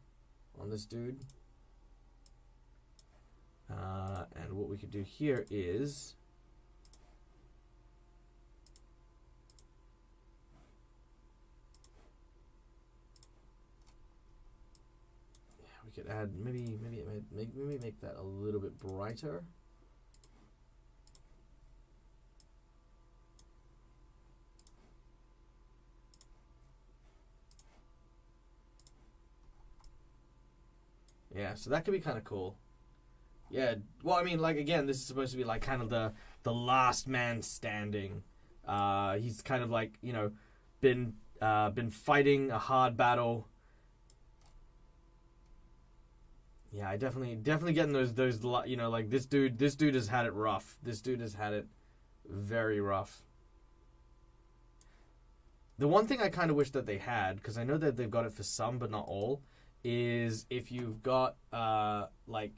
on this dude. And what we could do here is we could add maybe make that a little bit brighter. Yeah, so that could be kind of cool. Yeah, well, I mean, like, again, this is supposed to be, like, kind of the last man standing. He's kind of, like, you know, been fighting a hard battle. Yeah, I definitely getting those, you know, like, this dude has had it rough. This dude has had it very rough. The one thing I kind of wish that they had, because I know that they've got it for some, but not all, is if you've got, like,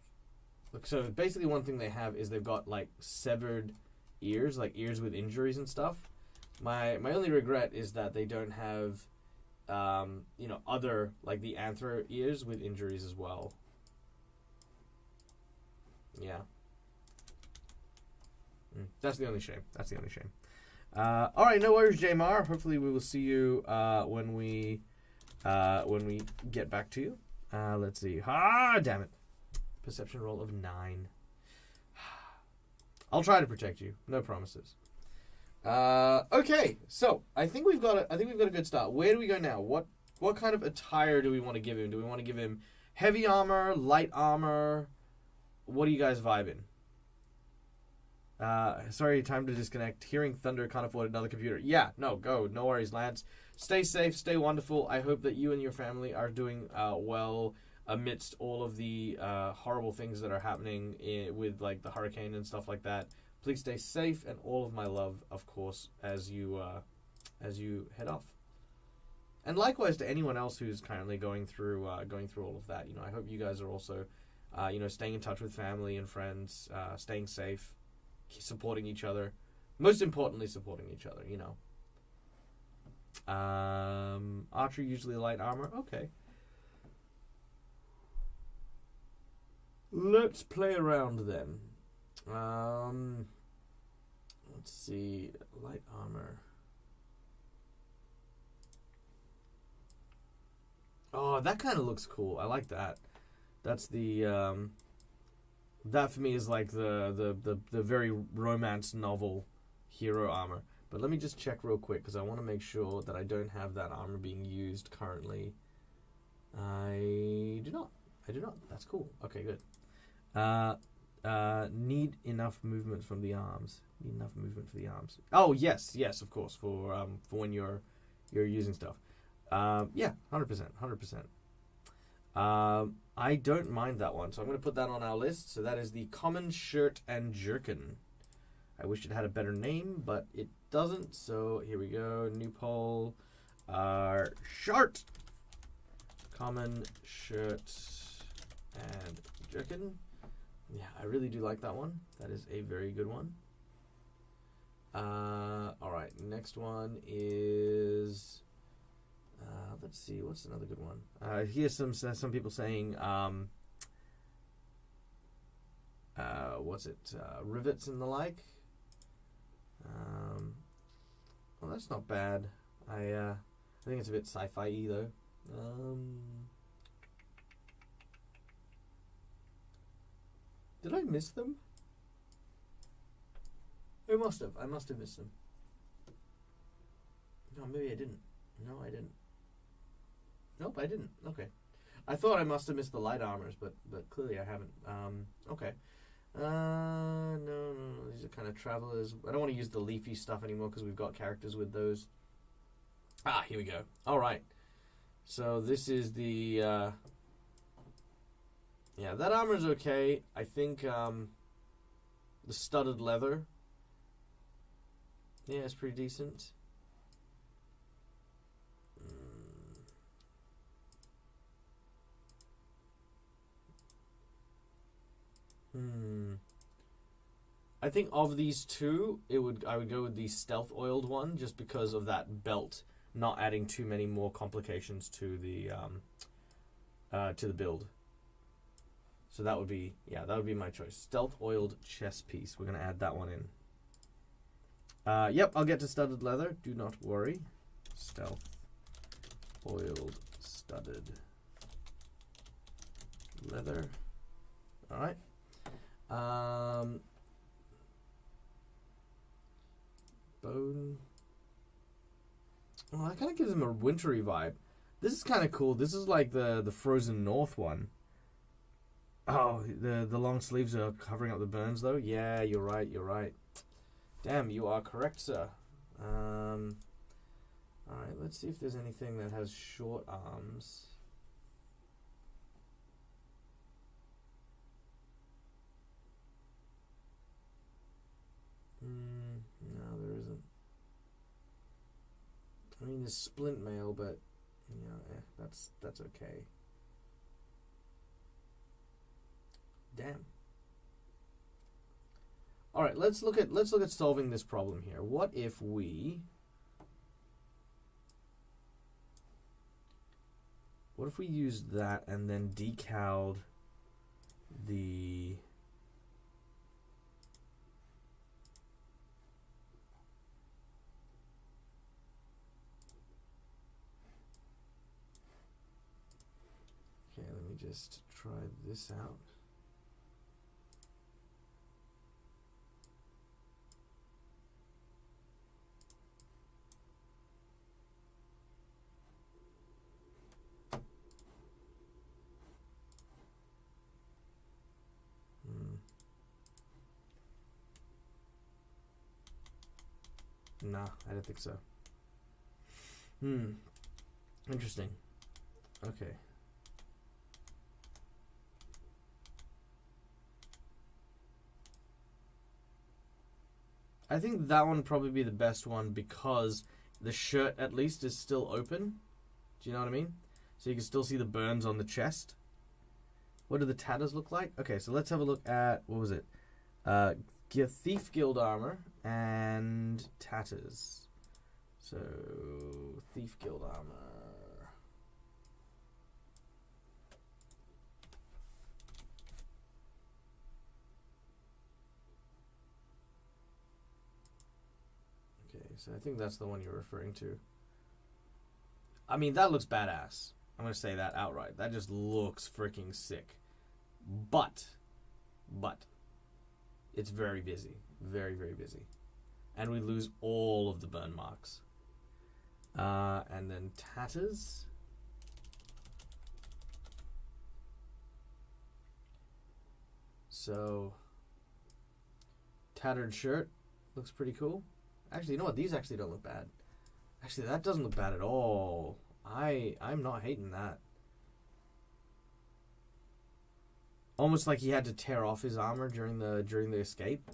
so basically one thing they have is they've got, like, severed ears, like ears with injuries and stuff. My only regret is that they don't have, you know, other, like, the anthro ears with injuries as well. Yeah. That's the only shame. Alright, no worries, Jamar. Hopefully we will see you when we get back to you. Let's see. Damn it. Perception roll of 9. I'll try to protect you. No promises. Okay, so I think we've got a good start. Where do we go now? What kind of attire do we want to give him? Do we want to give him heavy armor, light armor? What are you guys vibing? Sorry, time to disconnect. Hearing thunder, can't afford another computer. Yeah, no, go. No worries, Lance. Stay safe, stay wonderful. I hope that you and your family are doing well amidst all of the horrible things that are happening with, like, the hurricane and stuff like that. Please stay safe, and all of my love, of course, as you head off. And likewise to anyone else who's currently going through all of that. You know, I hope you guys are also, you know, staying in touch with family and friends, staying safe, supporting each other. Most importantly, supporting each other. You know. Archer usually light armor. Okay. Let's play around then. Let's see. Light armor. Oh, that kind of looks cool. I like that. That's the that for me is like the very romance novel hero armor. But let me just check real quick because I want to make sure that I don't have that armor being used currently. I do not. That's cool. Okay, good. Need enough movement from the arms. Need enough movement for the arms. Oh yes, of course, for when you're using stuff. Yeah, 100%. I don't mind that one, so I'm going to put that on our list. So that is the common shirt and jerkin. I wish it had a better name, but it doesn't. So here we go. New poll. Shirt. Common shirt and jerkin. Yeah, I really do like that one. That is a very good one. Alright, next one is... let's see, what's another good one? Here's some people saying, rivets and the like. Well, that's not bad. I think it's a bit sci-fi-y though. Did I miss them? I must have missed them. No, maybe I didn't. No, I didn't. Nope, I didn't. Okay. I thought I must have missed the light armors, but clearly I haven't. Okay. No, these are kind of travelers. I don't want to use the leafy stuff anymore because we've got characters with those. Ah, here we go. All right. So this is the... yeah, that armor's okay. I think the studded leather... yeah, it's pretty decent. I think of these two, I would go with the stealth oiled one just because of that belt not adding too many more complications to the build. So that would be my choice. Stealth oiled chest piece. We're gonna add that one in. Yep, I'll get to studded leather. Do not worry. Stealth oiled studded leather. All right. Bone. Well, that kind of gives him a wintry vibe. This is kind of cool. This is like the Frozen North one. Oh, the long sleeves are covering up the burns, though. Yeah, you're right. Damn, you are correct, sir. All right, let's see if there's anything that has short arms. No, there isn't. I mean, there's splint mail, but that's okay. Damn. All right, let's look at solving this problem here. What if we used that and then decaled the Okay, let me just try this out. Nah, I don't think so. Interesting. Okay. I think that one would probably be the best one because the shirt at least is still open. Do you know what I mean? So you can still see the burns on the chest. What do the tatters look like? Okay, so let's have a look at, what was it? Thief Guild armor and tatters. So, Thief Guild armor. Okay, so I think that's the one you're referring to. I mean, that looks badass. I'm going to say that outright. That just looks freaking sick. But, it's very busy. Very, very busy. And we lose all of the burn marks. And then tatters. So, tattered shirt looks pretty cool. Actually, you know what? These actually don't look bad. Actually, that doesn't look bad at all. I'm not hating that. Almost like he had to tear off his armor during the escape.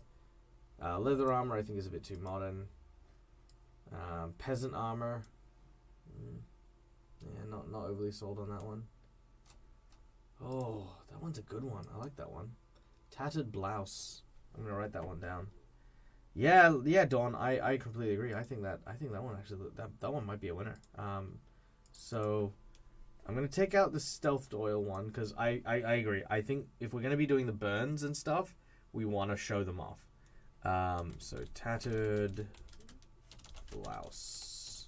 Leather armor, I think, is a bit too modern. Peasant armor. Yeah, not overly sold on that one. Oh, that one's a good one. I like that one. Tattered blouse. I'm gonna write that one down. Yeah, Dawn. I completely agree. I think that one actually that one might be a winner. So I'm gonna take out the stealthed oil one because I agree. I think if we're gonna be doing the burns and stuff, we want to show them off. So tattered blouse.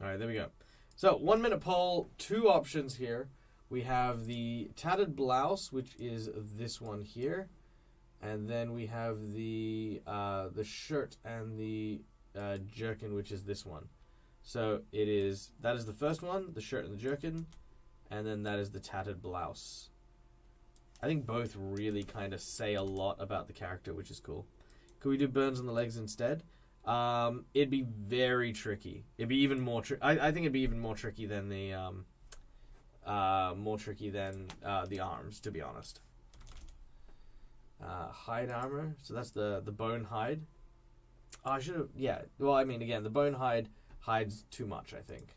All right, there we go. So 1 minute poll, 2 options here. We have the tattered blouse, which is this one here, and then we have the shirt and the jerkin, which is this one. So that is the first one, the shirt and the jerkin, and then that is the tattered blouse. I think both really kind of say a lot about the character, which is cool. Could we do burns on the legs instead? It'd be very tricky. It'd be even more I think it'd be even more tricky than the arms, to be honest. Hide armor. So that's the bone hide. Oh, I should have. Yeah. Well, I mean, again, the bone hide hides too much, I think.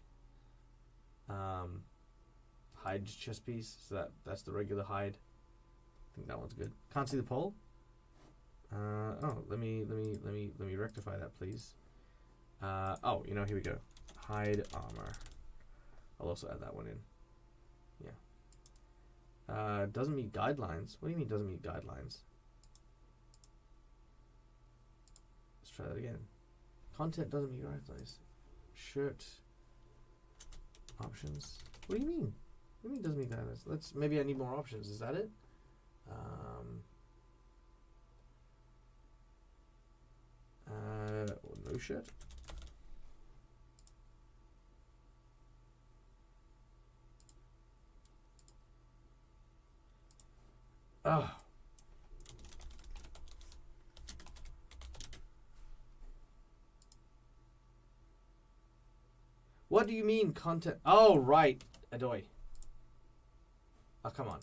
Hide chest piece. So that's the regular hide. I think that one's good. Can't see the poll. Let me rectify that, please. Here we go. Hide armor. I'll also add that one in. Yeah. Doesn't meet guidelines. What do you mean doesn't meet guidelines? Let's try that again. Content doesn't meet guidelines. Shirt. Options. What do you mean? What do you mean doesn't meet guidelines? Maybe I need more options. Is that it? No shirt. Oh. What do you mean content? Oh, right. Adoy. Oh, come on.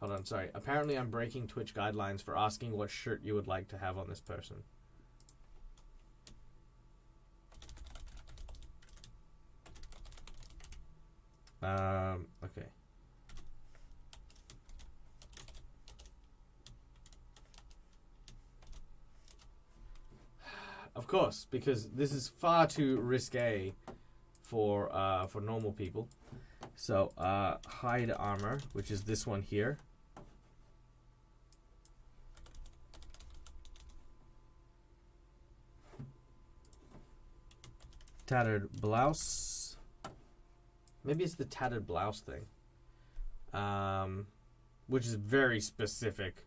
Hold on, sorry. Apparently I'm breaking Twitch guidelines for asking what shirt you would like to have on this person. Okay. Of course, because this is far too risque for normal people. So, hide armor, which is this one here. Tattered blouse. Maybe it's the tattered blouse thing. Which is very specific.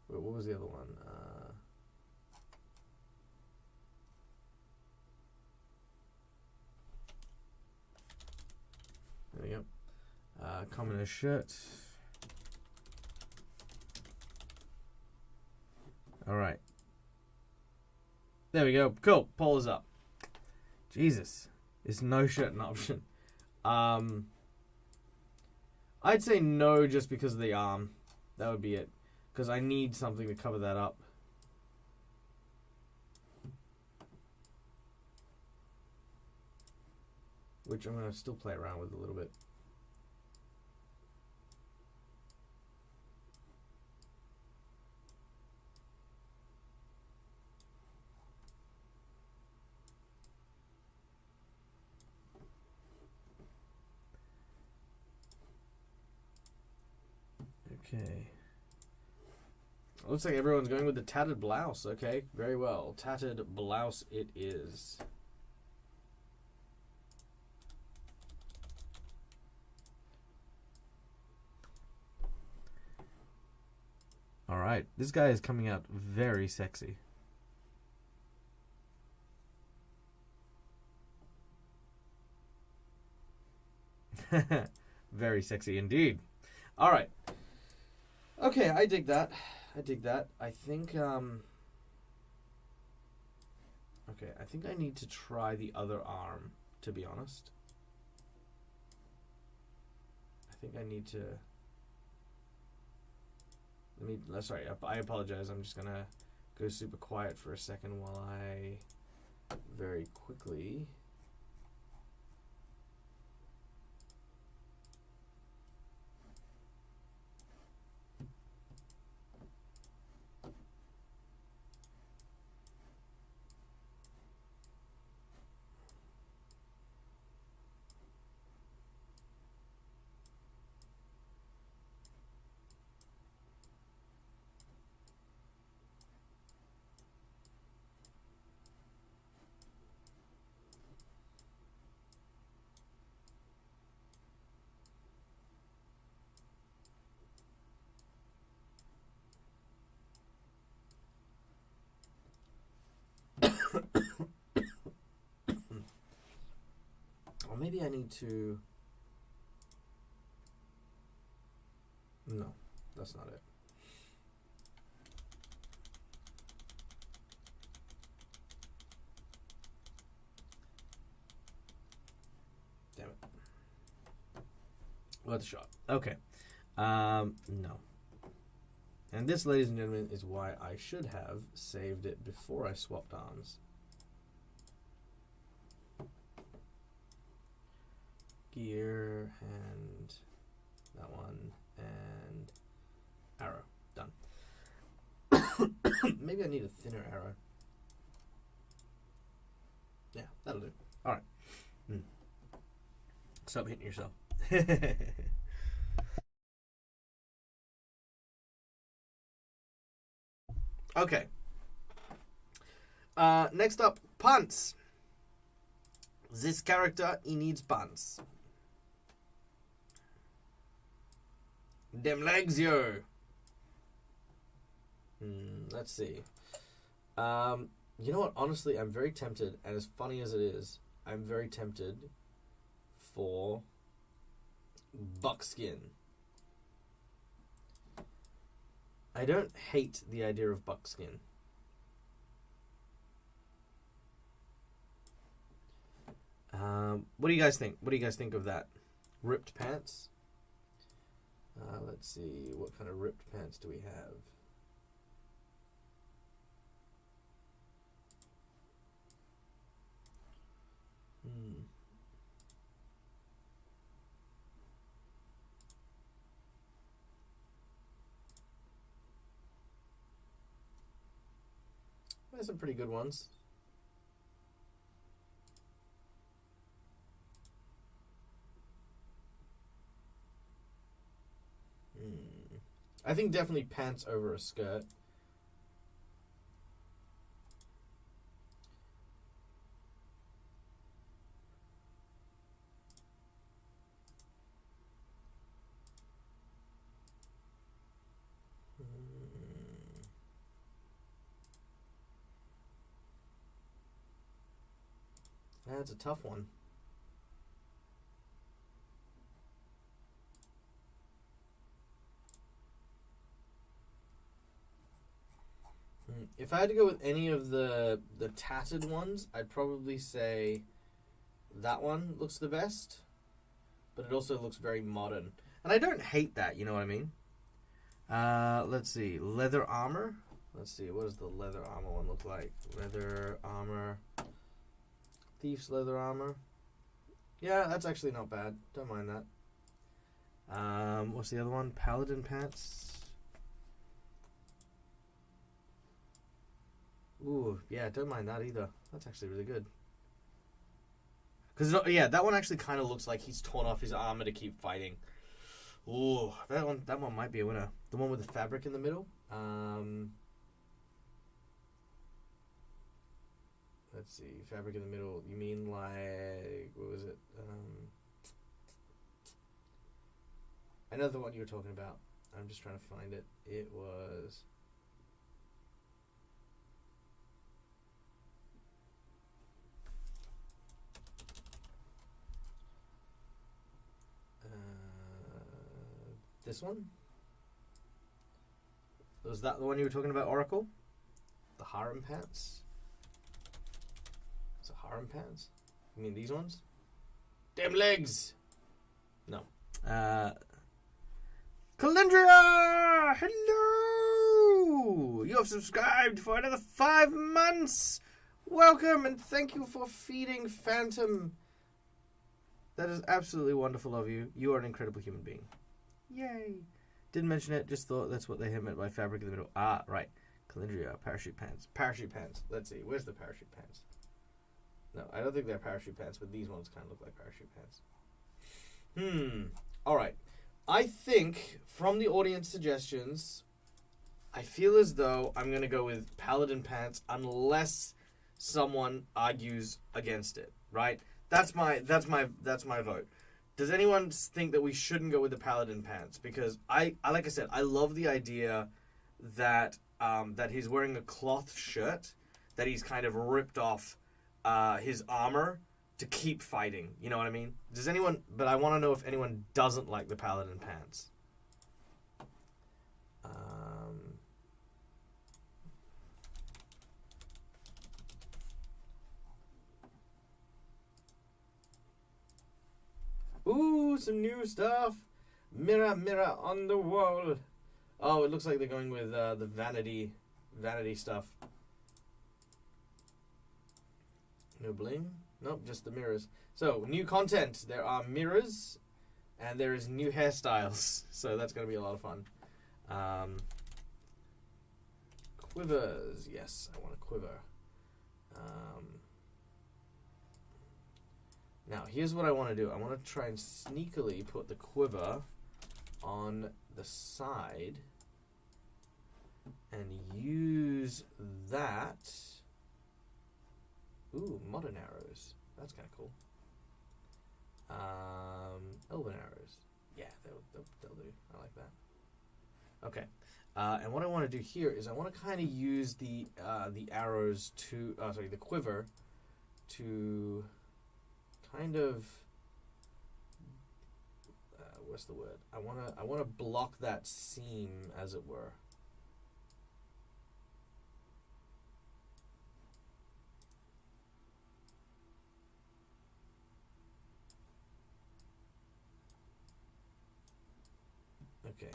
What was the other one? There we go. Commoner shirt. All right. There we go. Cool. Poll is up. Jesus. Is no shirt an option? I'd say no just because of the arm. That would be it. Because I need something to cover that up. Which I'm going to still play around with a little bit. Okay. Looks like everyone's going with the tattered blouse. Okay, very well. Tattered blouse it is. Alright, this guy is coming out very sexy. Very sexy indeed. Alright. Okay, I dig that. I think, okay, I think I need to try the other arm, to be honest. I think I need to... Sorry, I apologize. I'm just gonna go super quiet for a second while I very quickly... Or maybe I need to... No, that's not it. Damn it. What a shot. Okay. No. And this, ladies and gentlemen, is why I should have saved it before I swapped arms. Gear, and that one, and arrow. Done. Maybe I need a thinner arrow. Yeah, that'll do. Alright. Stop hitting yourself. Okay. Next up, pants. This character, he needs pants. Them legs, yo. Let's see. You know what? Honestly, I'm very tempted, and as funny as it is, I'm very tempted for buckskin. I don't hate the idea of buckskin. What do you guys think? What do you guys think of that? Ripped pants? Let's see. What kind of ripped pants do we have? There's some pretty good ones. I think definitely pants over a skirt. That's a tough one. If I had to go with any of the tattered ones, I'd probably say that one looks the best, but it also looks very modern. And I don't hate that, you know what I mean? Let's see. Leather armor. Let's see. What does the leather armor one look like? Leather armor. Thief's leather armor. Yeah, that's actually not bad. Don't mind that. What's the other one? Paladin pants. Ooh, yeah, don't mind that either. That's actually really good. Because, yeah, that one actually kind of looks like he's torn off his armor to keep fighting. Ooh, that one might be a winner. The one with the fabric in the middle. Let's see. Fabric in the middle. You mean like, what was it? I know the one you were talking about. I'm just trying to find it. It was... this one? Was that the one you were talking about, Oracle? The harem pants? Is it harem pants? You mean these ones? Damn legs! No. Calendria! Hello! You have subscribed for another 5 months! Welcome and thank you for feeding Phantom. That is absolutely wonderful of you. You are an incredible human being. Yay! Didn't mention it, just thought that's what they meant by fabric in the middle. Ah, right. Calendria, parachute pants. Parachute pants. Let's see, where's the parachute pants? No, I don't think they're parachute pants, but these ones kind of look like parachute pants. Alright. I think, from the audience suggestions, I feel as though I'm going to go with paladin pants unless someone argues against it, right? That's my vote. Does anyone think that we shouldn't go with the paladin pants? Because I like I said, I love the idea that that he's wearing a cloth shirt, that he's kind of ripped off his armor to keep fighting. You know what I mean? Does anyone? But I want to know if anyone doesn't like the paladin pants. Ooh, some new stuff. Mirror, mirror on the wall. Oh, it looks like they're going with the vanity stuff. No bling? Nope, just the mirrors. So, new content. There are mirrors, and there is new hairstyles. So that's going to be a lot of fun. Quivers. Yes, I want a quiver. Now, here's what I want to do. I want to try and sneakily put the quiver on the side and use that. Ooh, modern arrows. That's kind of cool. Elven arrows. Yeah, they'll do. I like that. Okay. And what I want to do here is I want to kind of use the arrows to, the quiver to kind of, what's the word? I want to block that seam, as it were. Okay.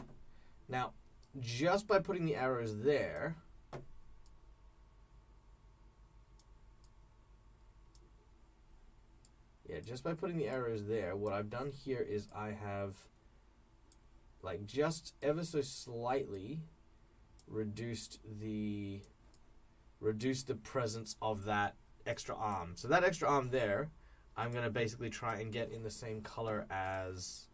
Now, just by putting the arrows there, what I've done here is I have, like, just ever so slightly reduced the presence of that extra arm. So that extra arm there, I'm going to basically try and get in the same color as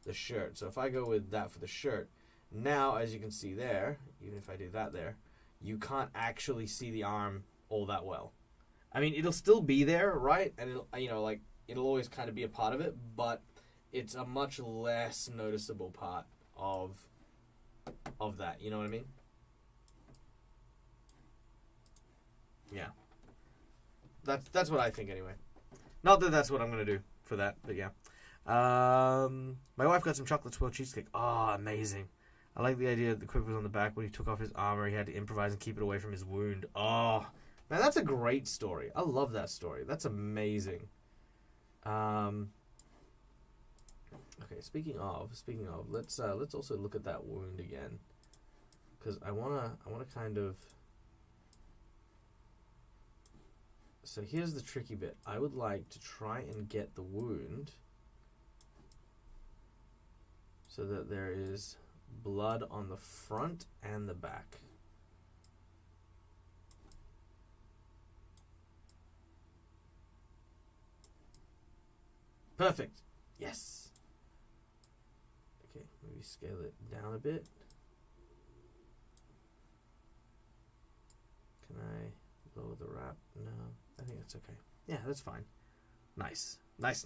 the shirt. So if I go with that for the shirt, now, as you can see there, even if I do that there, you can't actually see the arm all that well. I mean, it'll still be there, right? And it'll always kind of be a part of it, but it's a much less noticeable part of that. You know what I mean? Yeah. That's what I think anyway. Not that that's what I'm gonna do for that, but yeah. My wife got some chocolate swirl cheesecake. Oh, amazing. I like the idea that the quiver was on the back. When he took off his armor, he had to improvise and keep it away from his wound. Oh, man, that's a great story. I love that story. That's amazing. Okay, speaking of, let's also look at that wound again, because I wanna kind of. So here's the tricky bit. I would like to try and get the wound so that there is blood on the front and the back. Perfect. Yes. Okay, maybe scale it down a bit. I lower the wrap? No, I think that's okay. Yeah, that's fine. Nice. Nice.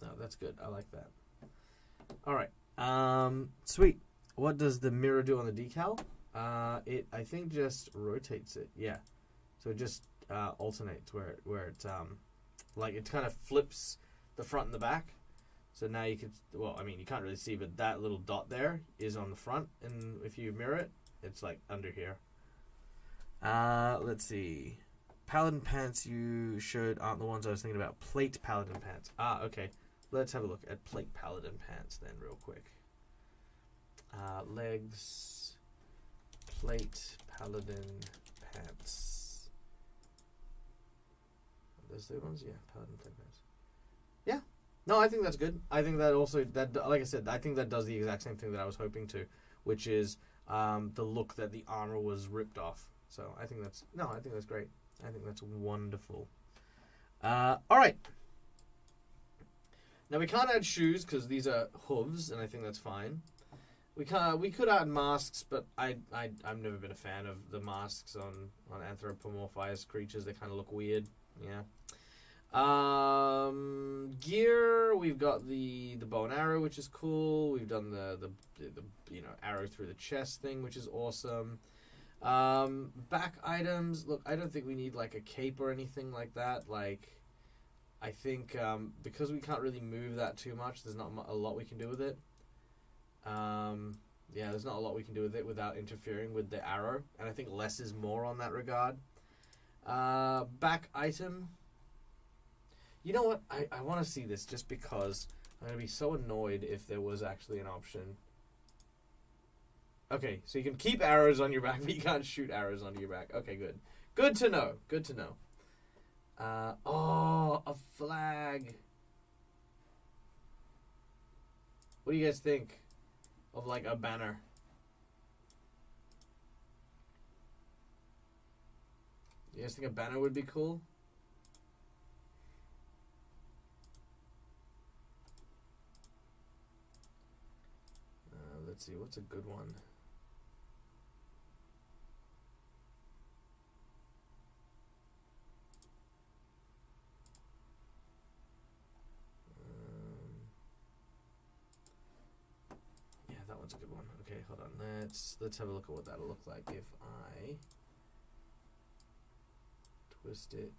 No, that's good. I like that. All right. Sweet. What does the mirror do on the decal? It I think just rotates it. Yeah. So it just alternates where it like it kind of flips the front and the back. So now you could, well, I mean, you can't really see, but that little dot there is on the front, and if you mirror it, it's like under here. Let's see. Paladin pants you showed aren't the ones I was thinking about. Plate Paladin pants. Okay. Let's have a look at Plate Paladin pants then real quick. Legs. Plate Paladin pants. Are those the ones? Yeah, Paladin plate pants. Yeah. No, I think that's good. I think that also, that like I said, I think that does the exact same thing that I was hoping to, which is the look that the armor was ripped off. So I think that's great. I think that's wonderful. All right. Now we can't add shoes because these are hooves, and I think that's fine. We could add masks, but I've never been a fan of the masks on anthropomorphized creatures. They kind of look weird. Yeah. Gear, we've got the bow and arrow, which is cool. We've done the arrow through the chest thing, which is awesome. Back items, look, I don't think we need like a cape or anything like that. Like, I think because we can't really move that too much, there's not a lot we can do with it. There's not a lot we can do with it without interfering with the arrow, and I think less is more on that regard. Back item. You know what? I want to see this just because I'm going to be so annoyed if there was actually an option. Okay, so you can keep arrows on your back, but you can't shoot arrows onto your back. Okay, good. Good to know. Good to know. A flag. What do you guys think of like a banner? You guys think a banner would be cool? Let's see, what's a good one? Yeah, that one's a good one. Okay, hold on. Let's have a look at what that'll look like if I twist it.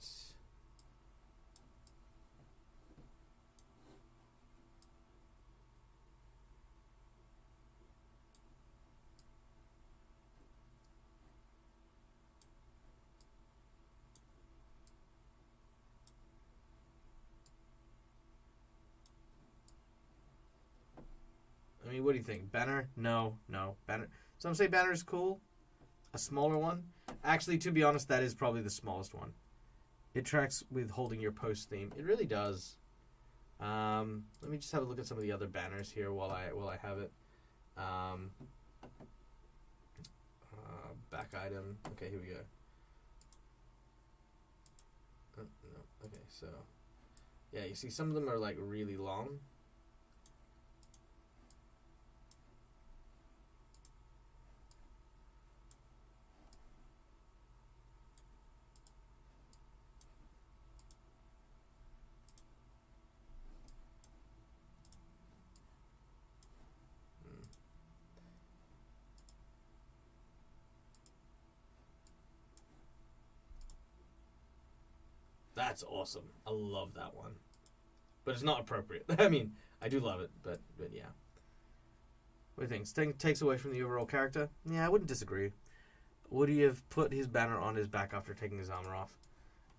I mean, what do you think? Banner? No. Banner. Some say banner is cool. A smaller one. Actually, to be honest, that is probably the smallest one. It tracks with holding your post theme. It really does. Let me just have a look at some of the other banners here while I have it. Back item. Okay, here we go. Oh, no. Okay, so yeah, you see some of them are like really long. That's awesome. I love that one. But it's not appropriate. I mean, I do love it, but yeah. What do you think? Takes away from the overall character? Yeah, I wouldn't disagree. Would he have put his banner on his back after taking his armor off?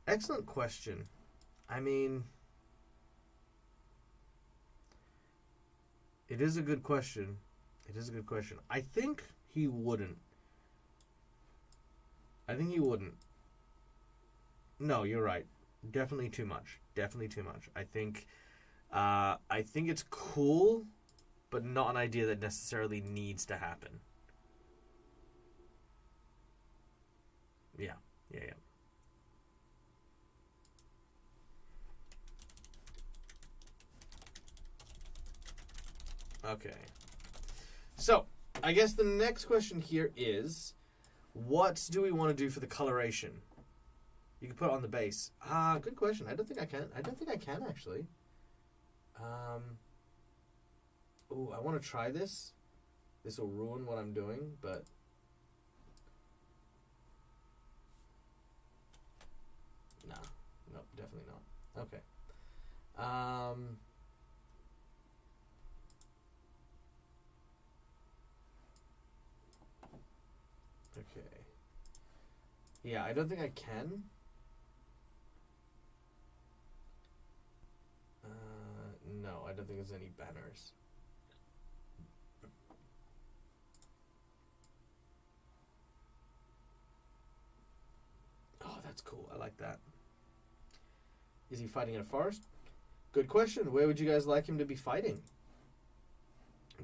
Excellent question. I mean, it is a good question. I think he wouldn't. No, you're right. Definitely too much. I think it's cool, but not an idea that necessarily needs to happen. Yeah. Okay. So, I guess the next question here is, what do we want to do for the coloration? You can put it on the base. Good question. I don't think I can actually. Ooh, I want to try this. This will ruin what I'm doing, but nah. Nope, definitely not. Okay. Okay. Yeah, I don't think I can. No, I don't think there's any banners. Oh, that's cool. I like that. Is he fighting in a forest? Good question. Where would you guys like him to be fighting?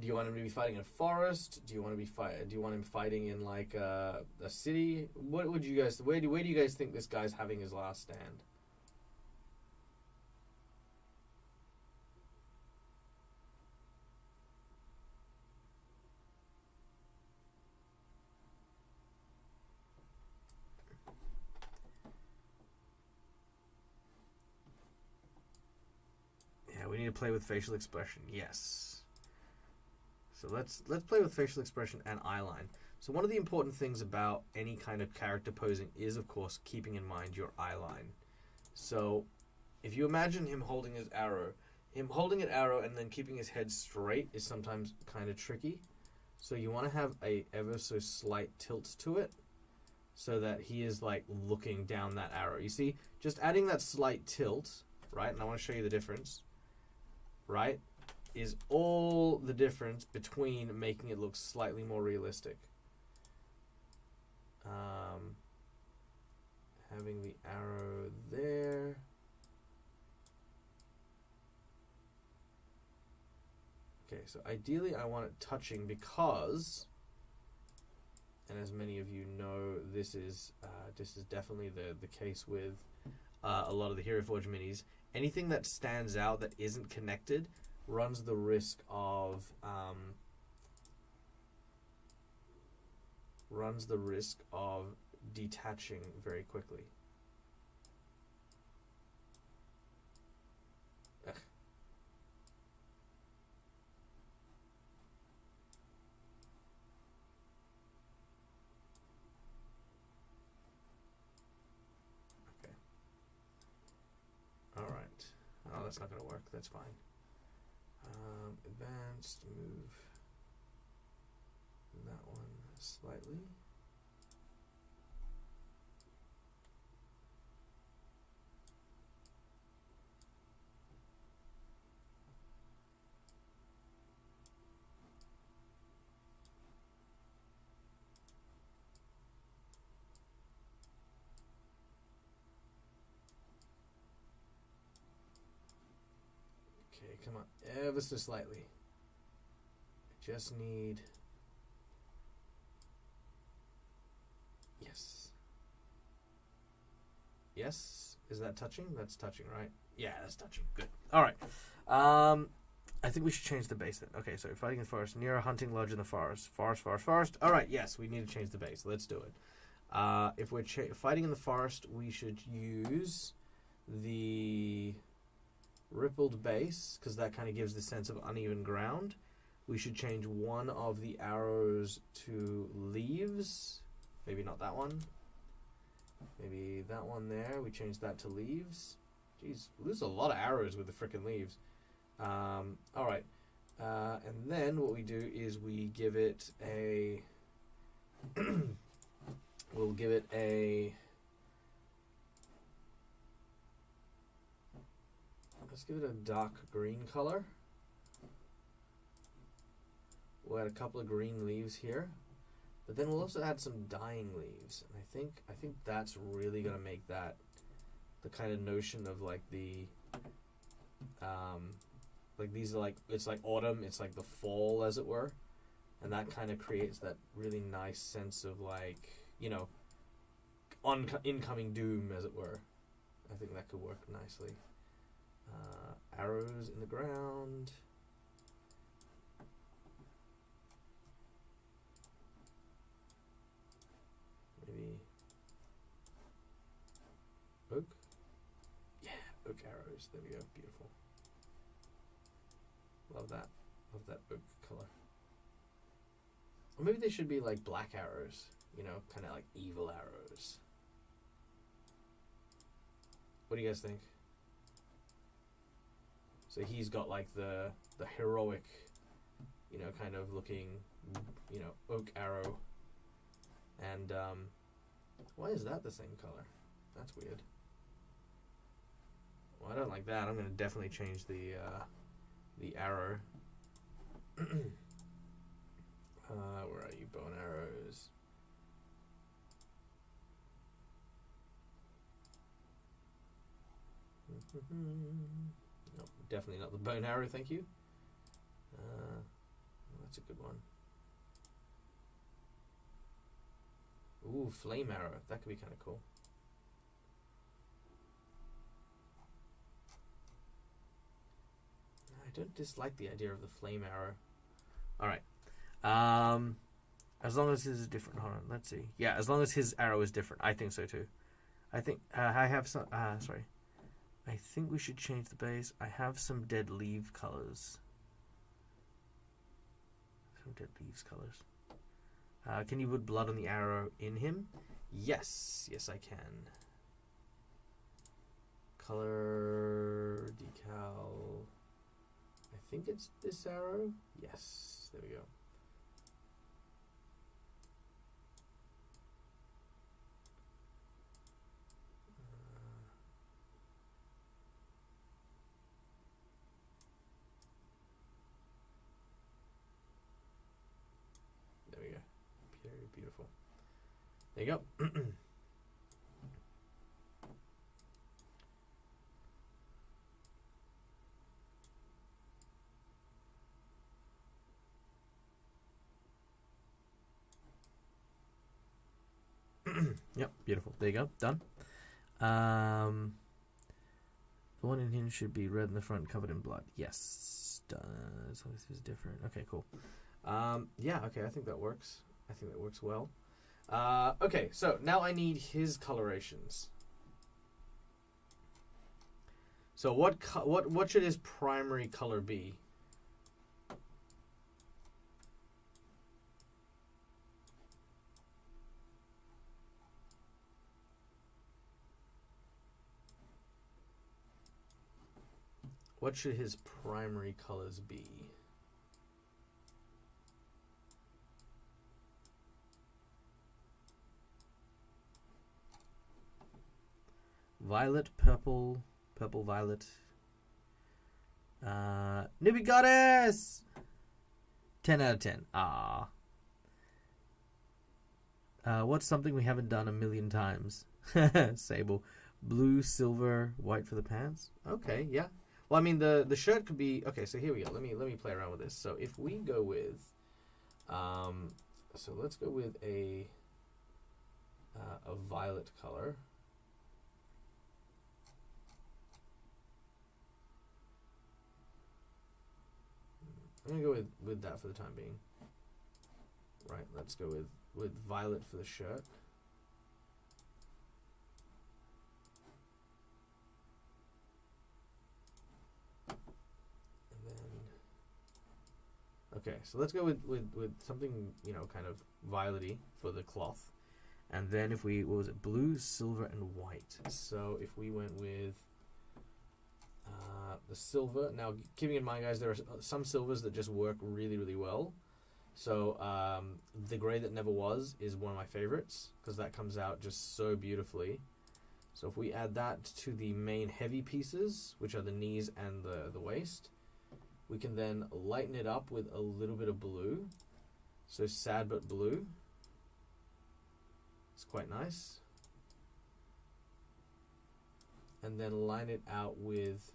Do you want him to be fighting in a forest? Do you want him fighting in like a city? What would you guys? Where do you guys think this guy's having his last stand? Yeah, we need to play with facial expression. Yes. So let's play with facial expression and eyeline. So one of the important things about any kind of character posing is, of course, keeping in mind your eyeline. So if you imagine him holding an arrow and then keeping his head straight is sometimes kind of tricky. So you want to have a ever so slight tilt to it so that he is like looking down that arrow. You see, just adding that slight tilt, right? And I want to show you the difference, right? Is all the difference between making it look slightly more realistic. Having the arrow there. Okay, so ideally I want it touching because, and as many of you know, this is definitely the case with a lot of the Hero Forge minis. Anything that stands out that isn't connected runs the risk of detaching very quickly. Ugh. Okay. All right. Oh, that's not going to work. That's fine. Advanced, move that one slightly. Okay, come on, ever so slightly. I just need... Yes. Yes? Is that touching? That's touching, right? Yeah, that's touching. Good. Alright. I think we should change the base then. Okay, so we're fighting in the forest. Near a hunting lodge in the forest. Forest. Alright, yes, we need to change the base. Let's do it. If we're fighting in the forest, we should use the rippled base, because that kind of gives the sense of uneven ground. We should change one of the arrows to leaves. Maybe not that one. Maybe that one there. We change that to leaves. Jeez, there's a lot of arrows with the frickin' leaves. Alright. And then what we do is we give it a... we'll give it a... Let's give it a dark green color. We'll add a couple of green leaves here, but then we'll also add some dying leaves. And I think that's really gonna make that the kind of notion of like the like these are like, it's like autumn, it's like the fall as it were, and that kind of creates that really nice sense of like, you know, incoming doom, as it were. I think that could work nicely. Arrows in the ground. Maybe oak. Yeah, oak arrows. There we go. Beautiful. Love that. Love that oak color. Or maybe they should be like black arrows. You know, kind of like evil arrows. What do you guys think? So he's got like the heroic, you know, kind of looking, you know, oak arrow. And why is that the same color? That's weird. Well, I don't like that. I'm gonna definitely change the arrow. Where are you, bow and arrows? Nope, definitely not the bow and arrow, thank you. That's a good one. Ooh, flame arrow. That could be kind of cool. I don't dislike the idea of the flame arrow. Alright. As long as his is different. Hold on, let's see. Yeah, as long as his arrow is different. I think so too. I think I have some sorry. I think we should change the base. I have some dead leaf colors. Some dead leaves colors. Can you put blood on the arrow in him? Yes. Yes, I can. Color decal. I think it's this arrow. Yes. There we go. There we go. Very beautiful. There you go. Yep, beautiful. There you go. Done. The one in him should be red in the front, covered in blood. Yes. Done. So this is different. Okay, cool. Yeah, okay, I think that works. I think that works well. Okay, so now I need his colorations. So what should his primary color be? What should his primary colors be? Violet, purple, purple, violet. Newbie Goddess! 10 out of 10. Ah. What's something we haven't done a million times? Sable. Blue, silver, white for the pants. Okay, yeah. Well, I mean, the shirt could be... Okay, so here we go. Let me play around with this. So if we go with... so let's go with a violet color. I'm going to go with that for the time being. Right, let's go with violet for the shirt. Okay, so let's go with something, you know, kind of violet-y for the cloth. And then if we, what was it, blue, silver, and white. So if we went with the silver. Now, keeping in mind, guys, there are some silvers that just work really, really well. So the Gray That Never Was is one of my favorites because that comes out just so beautifully. So if we add that to the main heavy pieces, which are the knees and the waist, we can then lighten it up with a little bit of blue. So sad but blue. It's quite nice. And then line it out with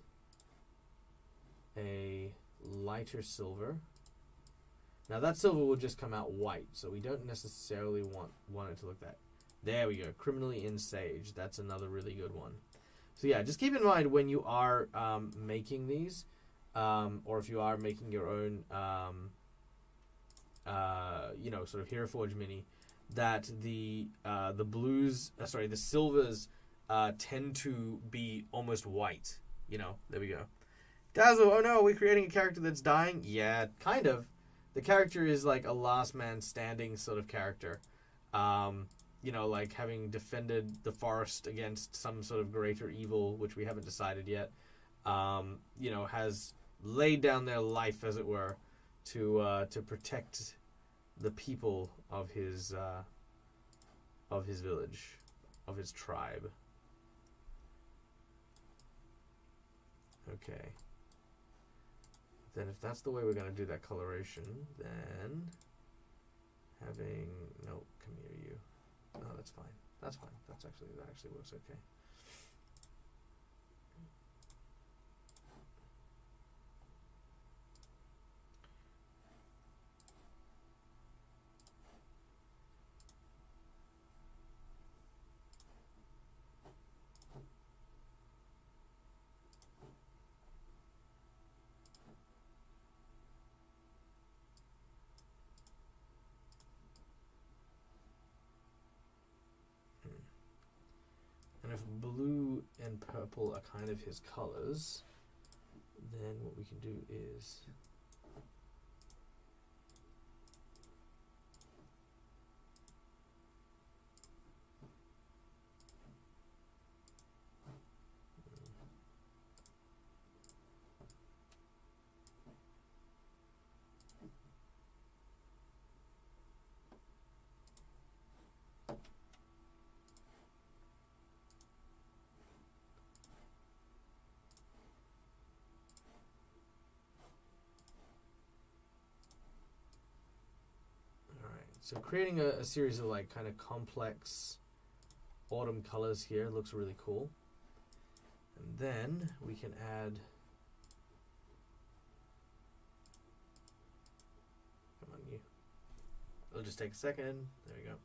a lighter silver. Now that silver will just come out white, so we don't necessarily want it to look that There we go. Criminally Insage. That's another really good one. So yeah, just keep in mind when you are making these, or if you are making your own, sort of Hero Forge mini, that the silvers tend to be almost white. There we go. Dazzle, oh no, are we creating a character that's dying? Yeah, kind of. The character is like a last man standing sort of character. Like having defended the forest against some sort of greater evil, which we haven't decided yet. Has laid down their life, as it were, to protect the people of his village, of his tribe. Okay. Then if that's the way we're going to do that coloration, then having... No, come here, you. No, that's fine. That actually works okay. And if blue and purple are kind of his colors, then what we can do is... So creating a series of like kind of complex autumn colors here looks really cool. And then we can add... Come on, you. It'll just take a second. There we go.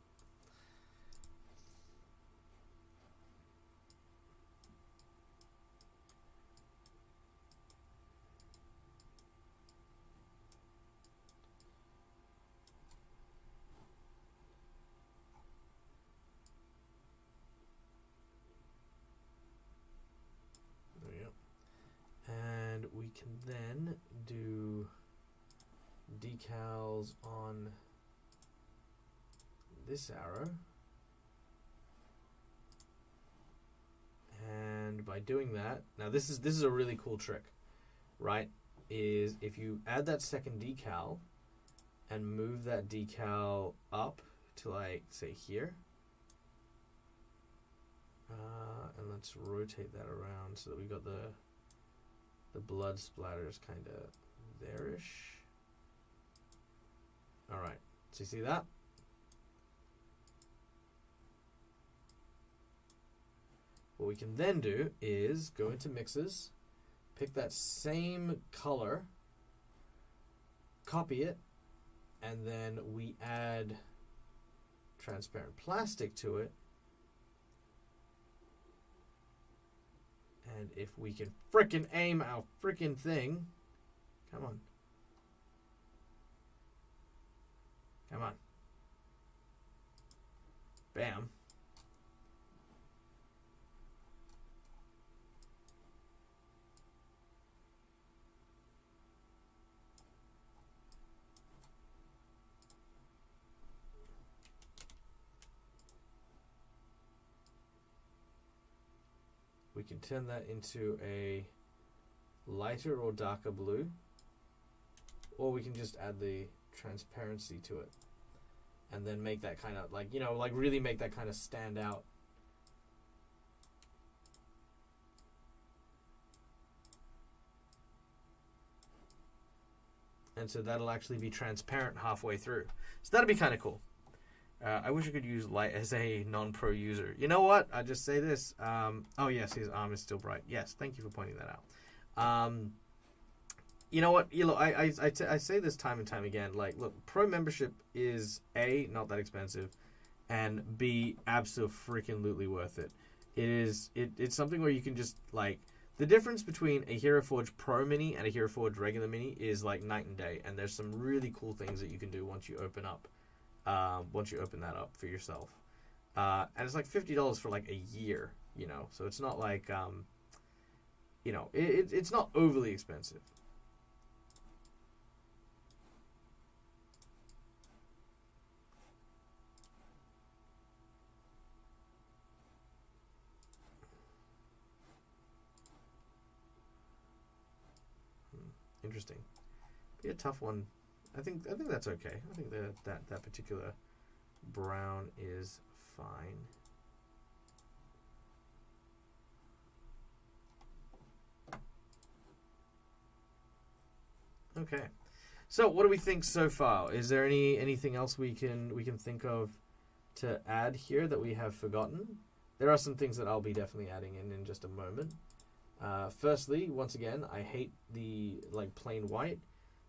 We can then do decals on this arrow, and by doing that, now this is a really cool trick, right? Is if you add that second decal and move that decal up to like say here, and let's rotate that around so that we got the blood splatters kind of there-ish. Alright, so you see that? What we can then do is go into mixes, pick that same color, copy it, and then we add transparent plastic to it. And if we can frickin' aim our frickin' thing, come on. Come on. Bam. We can turn that into a lighter or darker blue, or we can just add the transparency to it and then make that kind of like, like really make that kind of stand out. And so that'll actually be transparent halfway through. So that'll be kind of cool. I wish I could use light as a non-pro user. You know what? I just say this. Oh, yes, his arm is still bright. Yes, thank you for pointing that out. You know what? I say this time and time again. Like, look, pro membership is A, not that expensive, and be absolutely worth it. It's something where you can just like the difference between a Hero Forge Pro Mini and a Hero Forge regular Mini is like night and day, and there's some really cool things that you can do once you open that up for yourself. And it's like $50 for like a year, you know. So it's not like you know, it's not overly expensive. Interesting. Be a tough one. I think that's okay. I think that particular brown is fine. Okay. So what do we think so far? Is there anything else we can think of to add here that we have forgotten? There are some things that I'll be definitely adding in just a moment. Firstly, once again, I hate the like plain white,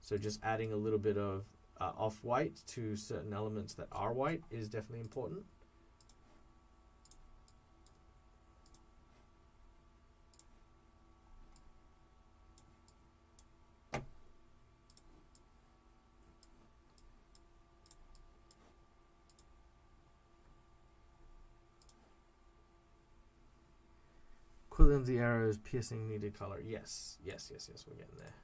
so just adding a little bit of off-white to certain elements that are white is definitely important. Equivalent of the arrows piercing needed color. Yes, we're getting there.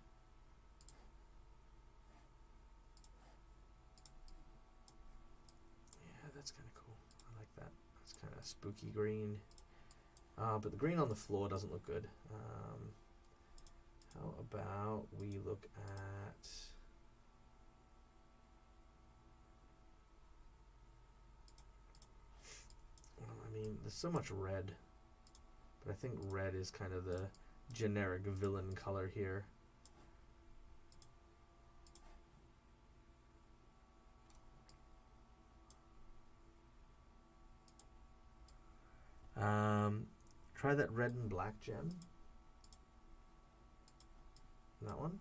Yeah, that's kind of cool. I like that. It's kind of spooky green. But the green on the floor doesn't look good. How about we look at... Well, I mean, there's so much red. But I think red is kind of the generic villain color here. Try that red and black gem. That one.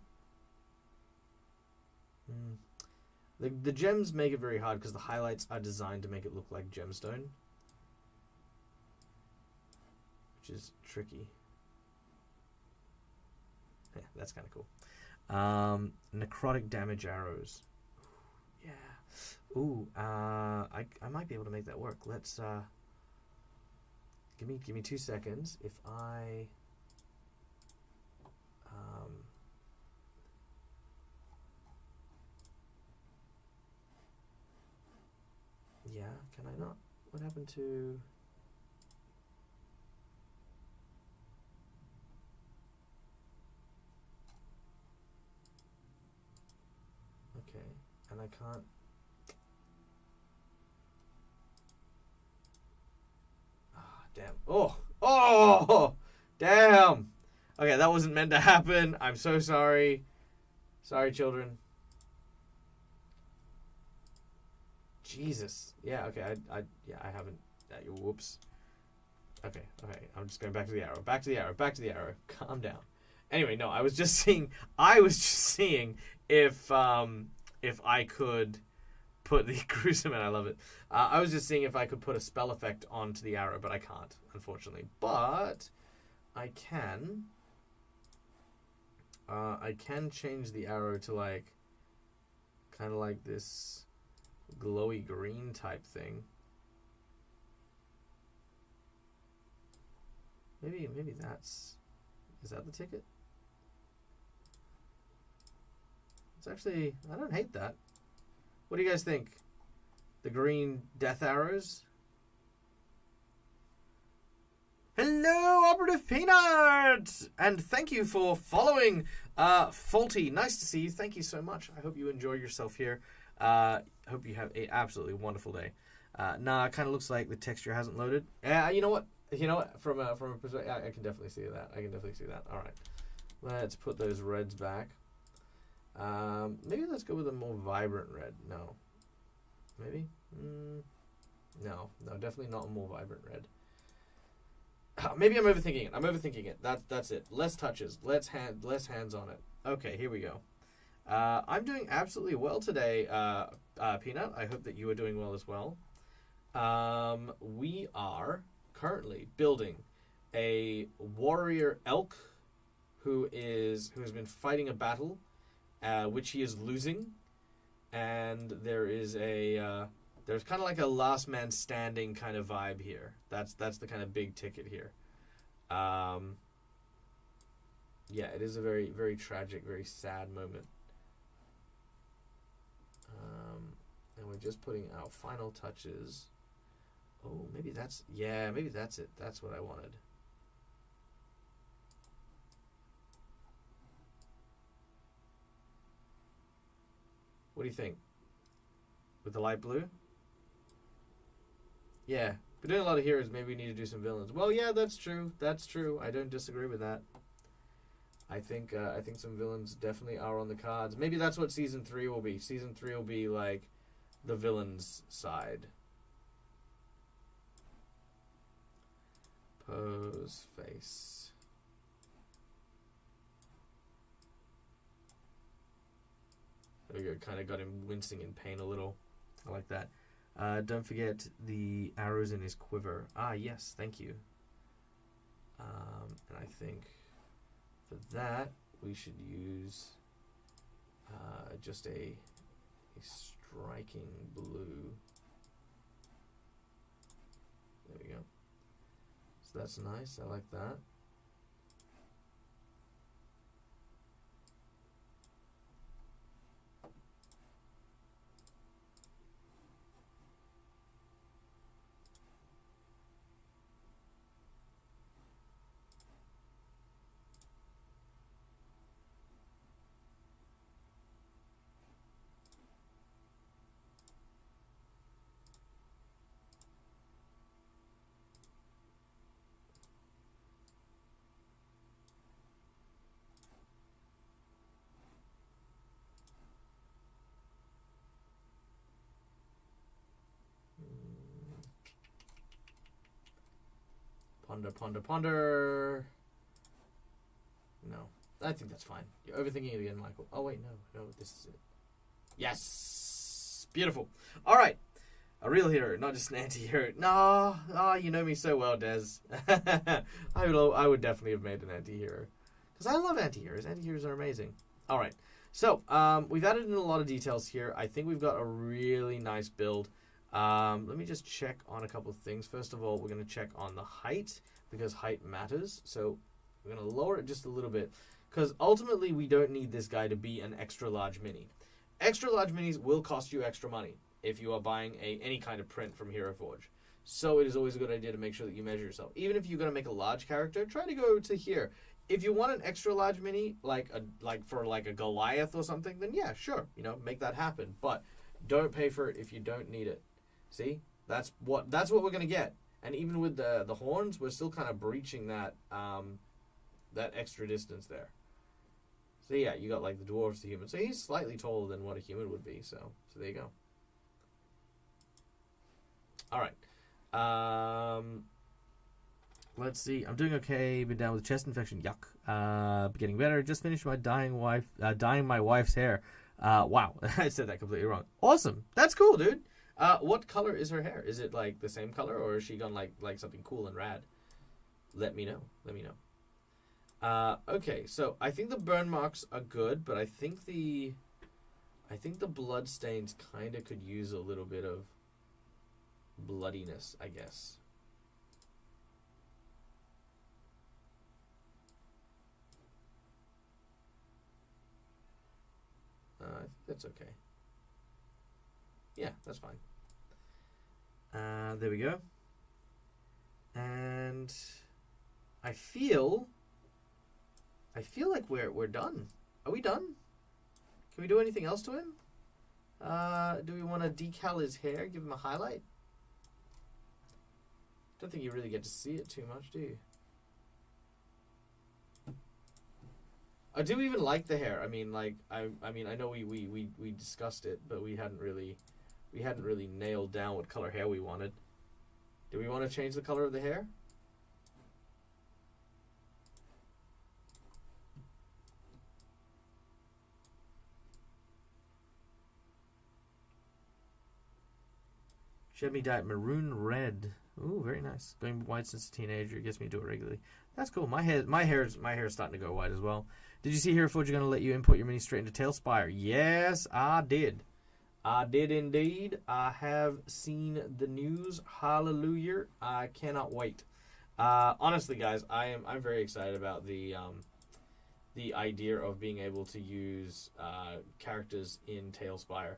The gems make it very hard because the highlights are designed to make it look like gemstone, which is tricky. Yeah, that's kind of cool. Necrotic damage arrows. Yeah. Ooh, I might be able to make that work. Let's give me 2 seconds. If I yeah, can I not? What happened to... Okay, and I can't... Ah, damn. Oh, damn. Okay, that wasn't meant to happen. I'm so sorry. Sorry, children. Jesus. Yeah, okay, I haven't... whoops. Okay, I'm just going back to the arrow. Back to the arrow. Calm down. Anyway, no, I was just seeing if I could put the gruesome, and I love it. I was just seeing if I could put a spell effect onto the arrow, but I can't, unfortunately. But I can change the arrow to like kind of like this glowy green type thing. Maybe is that the ticket? It's actually, I don't hate that. What do you guys think? The green death arrows? Hello, Operative Peanut! And thank you for following Faulty. Nice to see you. Thank you so much. I hope you enjoy yourself here. Hope you have an absolutely wonderful day. Nah, it kind of looks like the texture hasn't loaded. You know what? From a perspective, I can definitely see that. All right. Let's put those reds back. Maybe let's go with a more vibrant red. No. Maybe? No, definitely not a more vibrant red. Maybe I'm overthinking it. That's it. Less touches. Less hands on it. Okay, here we go. I'm doing absolutely well today, Peanut. I hope that you are doing well as well. We are currently building a warrior elk who has been fighting a battle, which he is losing, and there's kind of like a last man standing kind of vibe here. That's the kind of big ticket here. Yeah, it is a very, very tragic, very sad moment. And we're just putting our final touches. Oh, maybe that's it. That's what I wanted. What do you think? With the light blue? Yeah. We're doing a lot of heroes. Maybe we need to do some villains. Well, yeah, that's true. That's true. I don't disagree with that. I think some villains definitely are on the cards. Maybe that's what season 3 will be. Season 3 will be like the villains side. Pose face. There we go. Kind of got him wincing in pain a little. I like that. Don't forget the arrows in his quiver. Ah, yes. Thank you. And I think for that we should use just a striking blue. There we go. So that's nice. I like that. Ponder. No. I think that's fine. You're overthinking it again, Michael. Oh, wait, no. This is it. Yes! Beautiful. All right. A real hero, not just an anti-hero. No. Oh, you know me so well, Des. I would definitely have made an anti-hero. Because I love anti-heroes. Anti-heroes are amazing. All right. So, we've added in a lot of details here. I think we've got a really nice build. Let me just check on a couple of things. First of all, we're going to check on the height, because height matters. So we're going to lower it just a little bit, because ultimately we don't need this guy to be an extra large mini. Extra large minis will cost you extra money if you are buying any kind of print from Hero Forge. So it is always a good idea to make sure that you measure yourself. Even if you're going to make a large character, try to go to here. If you want an extra large mini, like for a Goliath or something, then yeah, sure, make that happen. But don't pay for it if you don't need it. See, that's what we're gonna get, and even with the horns, we're still kind of breaching that that extra distance there. So yeah, you got like the dwarves, the human. So he's slightly taller than what a human would be. So there you go. All right. Let's see. I'm doing okay. Been down with chest infection. Yuck. Getting better. Just finished my dyeing my wife's hair. Wow, I said that completely wrong. Awesome. That's cool, dude. What color is her hair? Is it like the same color, or is she gone like something cool and rad? Let me know. Okay, so I think the burn marks are good, but I think the blood stains kind of could use a little bit of bloodiness, I guess. I think that's okay. Yeah, that's fine. There we go. And I feel like we're done. Are we done? Can we do anything else to him? Do we want to decal his hair, give him a highlight? Don't think you really get to see it too much, do you? I do even like the hair. I mean, I know we discussed it, but we hadn't really nailed down what color hair we wanted. Do we want to change the color of the hair? She had me dye it maroon red. Ooh, very nice. Going white since a teenager gets me to do it regularly. That's cool. My hair is starting to go white as well. Did you see Hero Forge are going to let you import your mini straight into Tailspire? Yes, I did. I did indeed. I have seen the news. Hallelujah. I cannot wait. Honestly, guys, I'm very excited about the idea of being able to use characters in Tailspire.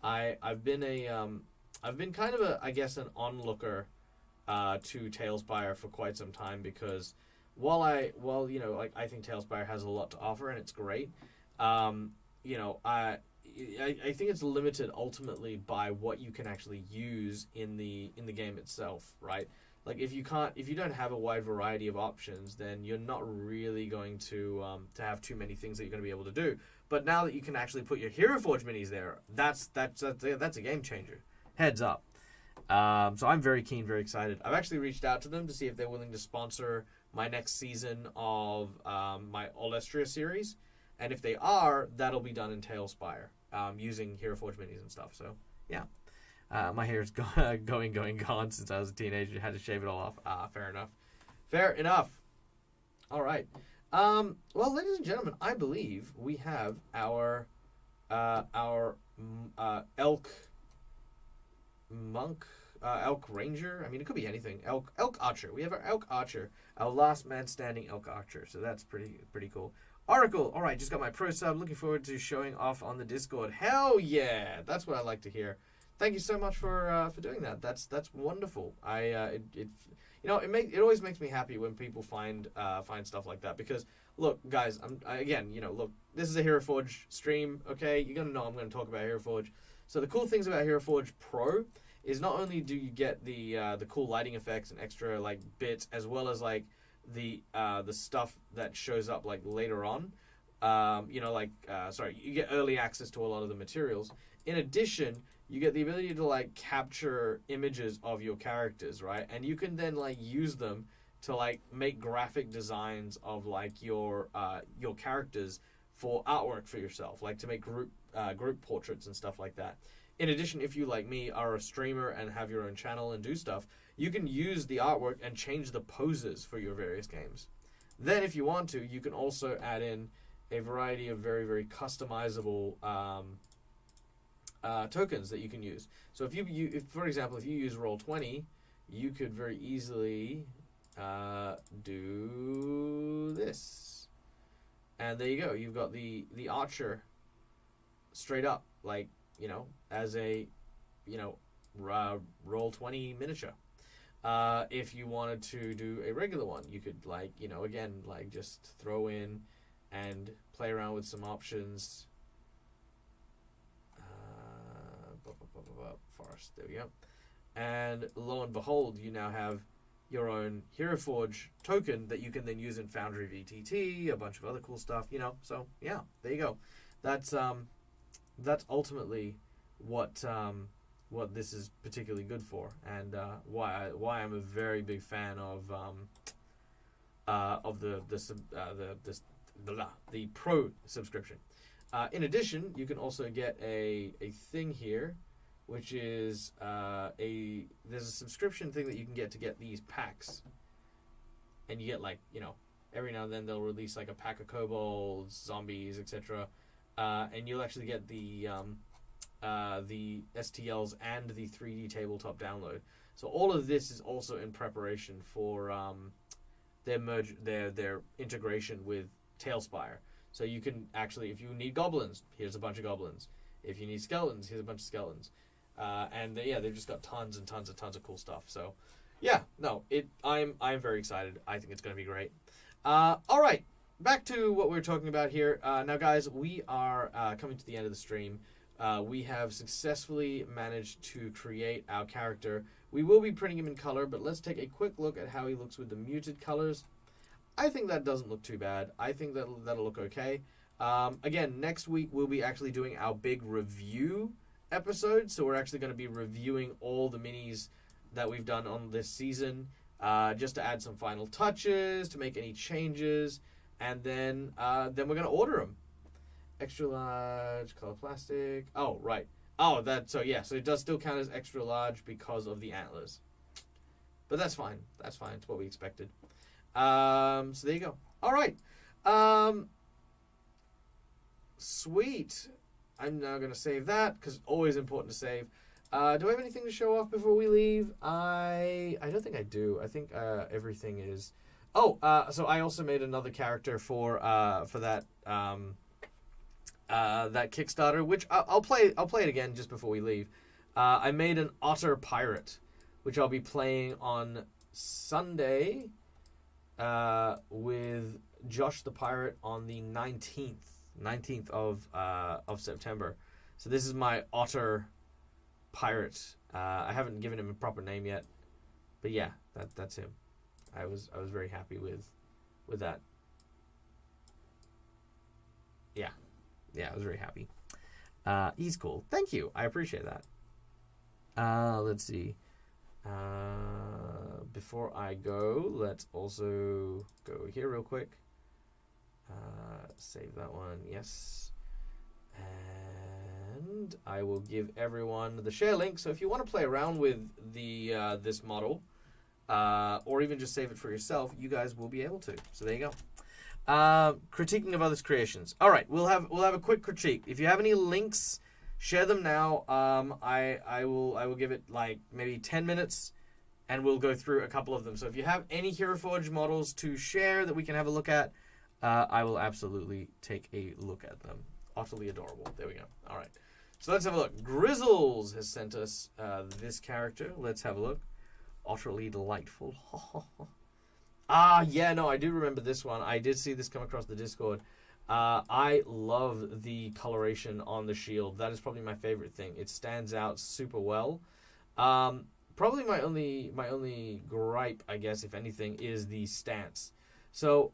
I've been kind of a, I guess, an onlooker to Tailspire for quite some time, because while I think Tailspire has a lot to offer and it's great, I think it's limited ultimately by what you can actually use in the game itself, right? Like if you don't have a wide variety of options, then you're not really going to have too many things that you're going to be able to do. But now that you can actually put your Hero Forge minis there, that's a game changer. Heads up. So I'm very keen, very excited. I've actually reached out to them to see if they're willing to sponsor my next season of my Olestria series, and if they are, that'll be done in Tailspire, using Hero Forge minis and stuff. So yeah. My hair's gone since I was a teenager. Had to shave it all off. Fair enough. All right. Well, ladies and gentlemen, I believe we have our elk monk, elk ranger. I mean, it could be anything. Elk archer. We have our elk archer, our last man standing elk archer. So that's pretty cool. Oracle. All right, just got my pro sub. Looking forward to showing off on the Discord. Hell yeah, that's what I like to hear. Thank you so much for doing that. That's wonderful. It always makes me happy when people find stuff like that, because look, guys, look, this is a Hero Forge stream, okay? You're gonna know I'm gonna talk about Hero Forge. So the cool things about Hero Forge Pro is not only do you get the cool lighting effects and extra like bits, as well as like the stuff that shows up like later on. You get early access to a lot of the materials. In addition, you get the ability to like capture images of your characters, right? And you can then like use them to like make graphic designs of like your characters for artwork for yourself, like to make group portraits and stuff like that. In addition, if you, like me, are a streamer and have your own channel and do stuff, you can use the artwork and change the poses for your various games. Then, if you want to, you can also add in a variety of very, very customizable tokens that you can use. So if for example, if you use Roll20, you could very easily do this. And there you go. You've got the archer straight up, like, as a, Roll20 miniature. If you wanted to do a regular one, you could, just throw in and play around with some options. Forest, there we go. And lo and behold, you now have your own Hero Forge token that you can then use in Foundry VTT, a bunch of other cool stuff, So yeah, there you go. That's ultimately what this is particularly good for, and why I'm a very big fan of the Pro subscription. In addition, you can also get a thing here, which is there's a subscription thing that you can get these packs, and you get every now and then they'll release like a pack of kobolds, zombies, etc., and you'll actually get the STLs and the 3D tabletop download. So all of this is also in preparation for their integration with Tailspire. So you can actually, if you need goblins, here's a bunch of goblins. If you need skeletons, here's a bunch of skeletons. They've just got tons and tons of cool stuff. So, yeah, no, I'm very excited. I think it's going to be great. All right, back to what we were talking about here. Now, guys, we are coming to the end of the stream. We have successfully managed to create our character. We will be printing him in color, but let's take a quick look at how he looks with the muted colors. I think that doesn't look too bad. I think that'll look okay. Again, next week we'll be actually doing our big review episode, so we're actually going to be reviewing all the minis that we've done on this season, just to add some final touches, to make any changes, and then we're going to order them. Extra large, color plastic. Oh, right. Oh, so it does still count as extra large because of the antlers. But that's fine. That's fine. It's what we expected. So there you go. All right. Sweet. I'm now going to save that because it's always important to save. Do I have anything to show off before we leave? I don't think I do. I think everything is. Oh, so I also made another character for that that Kickstarter, which I'll play it again just before we leave. I made an otter pirate, which I'll be playing on Sunday with Josh the Pirate on the 19th of September. So this is my otter pirate. I haven't given him a proper name yet, but yeah, that's him. I was very happy with that. Yeah, I was very happy. He's cool. Thank you. I appreciate that. Let's see. Before I go, let's also go here real quick. Save that one. Yes. And I will give everyone the share link. So if you want to play around with the this model, or even just save it for yourself, you guys will be able to. So there you go. Critiquing of others' creations. All right, we'll have a quick critique. If you have any links, share them now. I will give it like maybe 10 minutes, and we'll go through a couple of them. So if you have any Hero Forge models to share that we can have a look at, I will absolutely take a look at them. Utterly adorable. There we go. All right, so let's have a look. Grizzles has sent us this character. Let's have a look. Utterly delightful. Yeah, no, I do remember this one. I did see this come across the Discord. I love the coloration on the shield. That is probably my favorite thing. It stands out super well. Probably my only gripe, I guess, if anything, is the stance. So,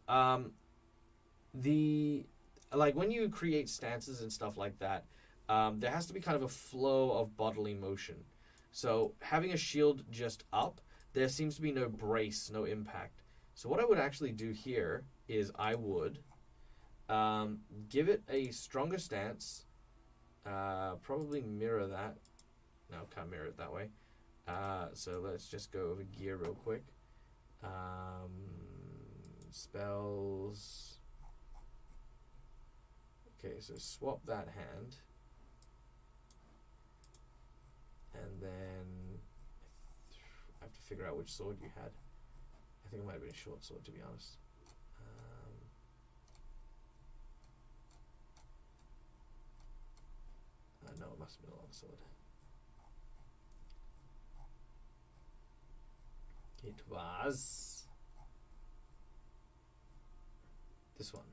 when you create stances and stuff like that, there has to be kind of a flow of bodily motion. So, having a shield just up, there seems to be no brace, no impact. So what I would actually do here is I would give it a stronger stance, probably mirror that. No, can't mirror it that way. So let's just go over gear real quick. Spells. Okay, so swap that hand. And then I have to figure out which sword you had. I think it might have been a short sword, to be honest. No, it must have been a long sword. It was this one.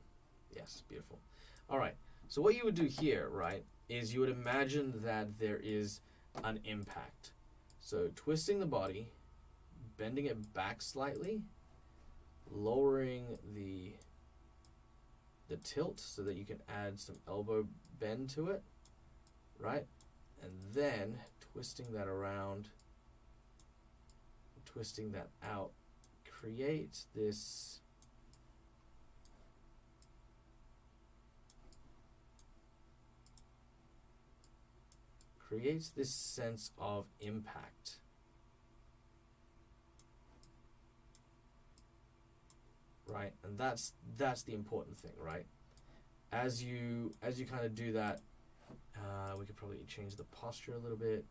Yes, beautiful. All right. So what you would do here, right, is you would imagine that there is an impact. So twisting the body, bending it back slightly, lowering the tilt so that you can add some elbow bend to it, right? And then twisting that around, twisting that out, creates this sense of impact. Right, and that's the important thing, right? As you kind of do that, we could probably change the posture a little bit.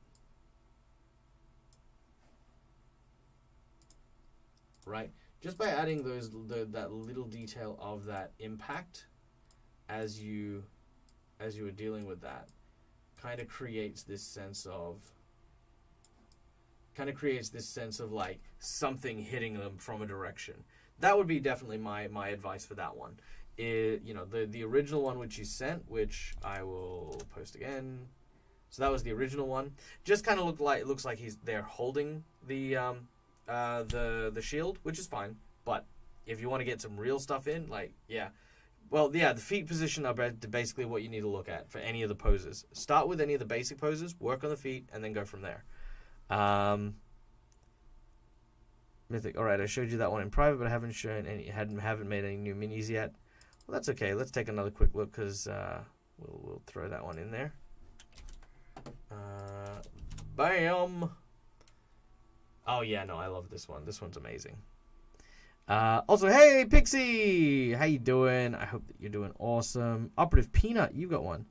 Right, just by adding that little detail of that impact, as you are dealing with that, kind of creates this sense of like something hitting them from a direction. That would be definitely my advice for that one. The original one which you sent, which I will post again. So that was the original one. Just kind of looks like they're holding the shield, which is fine. But if you want to get some real stuff in, the feet position are basically what you need to look at for any of the poses. Start with any of the basic poses, work on the feet, and then go from there. Mythic. All right, I showed you that one in private, but I haven't made any new minis yet. Well, that's okay. Let's take another quick look because we'll throw that one in there. Bam. Oh yeah, no, I love this one. This one's amazing. Also, hey Pixie, how you doing? I hope that you're doing awesome. Operative Peanut, you got one.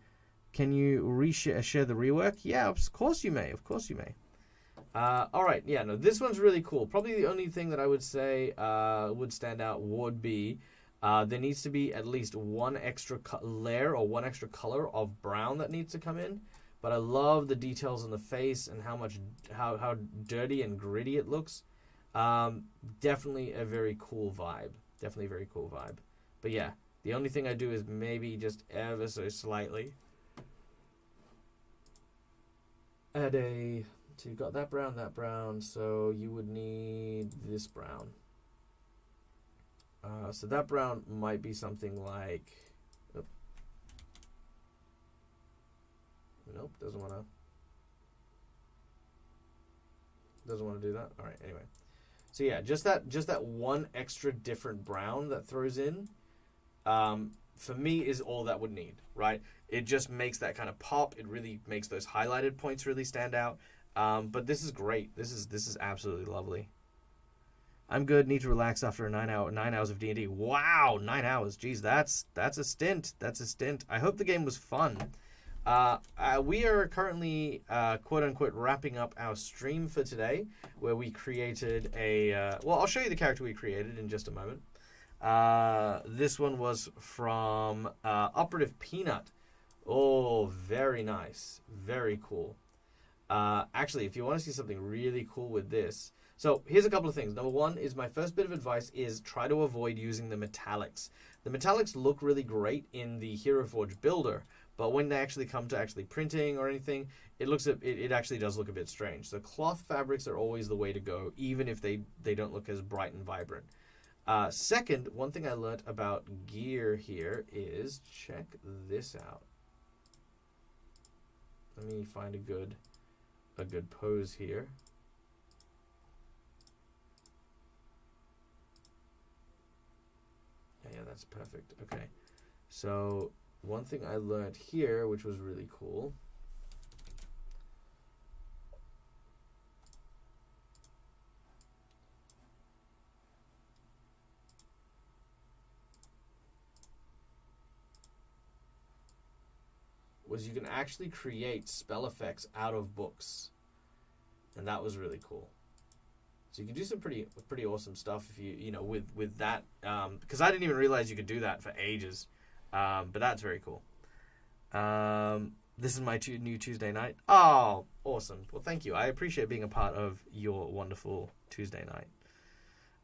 Can you share the rework? Yeah, of course you may. Of course you may. All right, yeah, no, this one's really cool. Probably the only thing that I would say would stand out would be there needs to be at least one extra layer or one extra color of brown that needs to come in. But I love the details on the face and how dirty and gritty it looks. Definitely a very cool vibe. Definitely a very cool vibe. But yeah, the only thing I do is maybe just ever so slightly add a... So you've got that brown, so you would need this brown. So that brown might be something like... Nope, doesn't want to do that. All right, anyway. So yeah, just that one extra different brown that throws in, for me is all that would need, right? It just makes that kind of pop. It really makes those highlighted points really stand out. But this is great. This is absolutely lovely. I'm good. Need to relax after 9 hours of D&D. Wow, 9 hours. Jeez, that's a stint. That's a stint. I hope the game was fun. We are currently quote unquote wrapping up our stream for today, where we created a. Well, I'll show you the character we created in just a moment. This one was from Operative Peanut. Oh, very nice. Very cool. Actually, if you want to see something really cool with this, so here's a couple of things. Number one is my first bit of advice is try to avoid using the metallics. The metallics look really great in the Hero Forge builder, but when they actually come to actually printing or anything, it actually does look a bit strange. So cloth fabrics are always the way to go, even if they don't look as bright and vibrant. Second, one thing I learned about gear here is check this out. Let me find a good pose here. Yeah, that's perfect. Okay. So one thing I learned here, which was really cool, was you can actually create spell effects out of books. And that was really cool. So you can do some pretty awesome stuff if you know with that, because I didn't even realize you could do that for ages. But that's very cool. This is my new Tuesday night. Oh, awesome. Well, thank you. I appreciate being a part of your wonderful Tuesday night.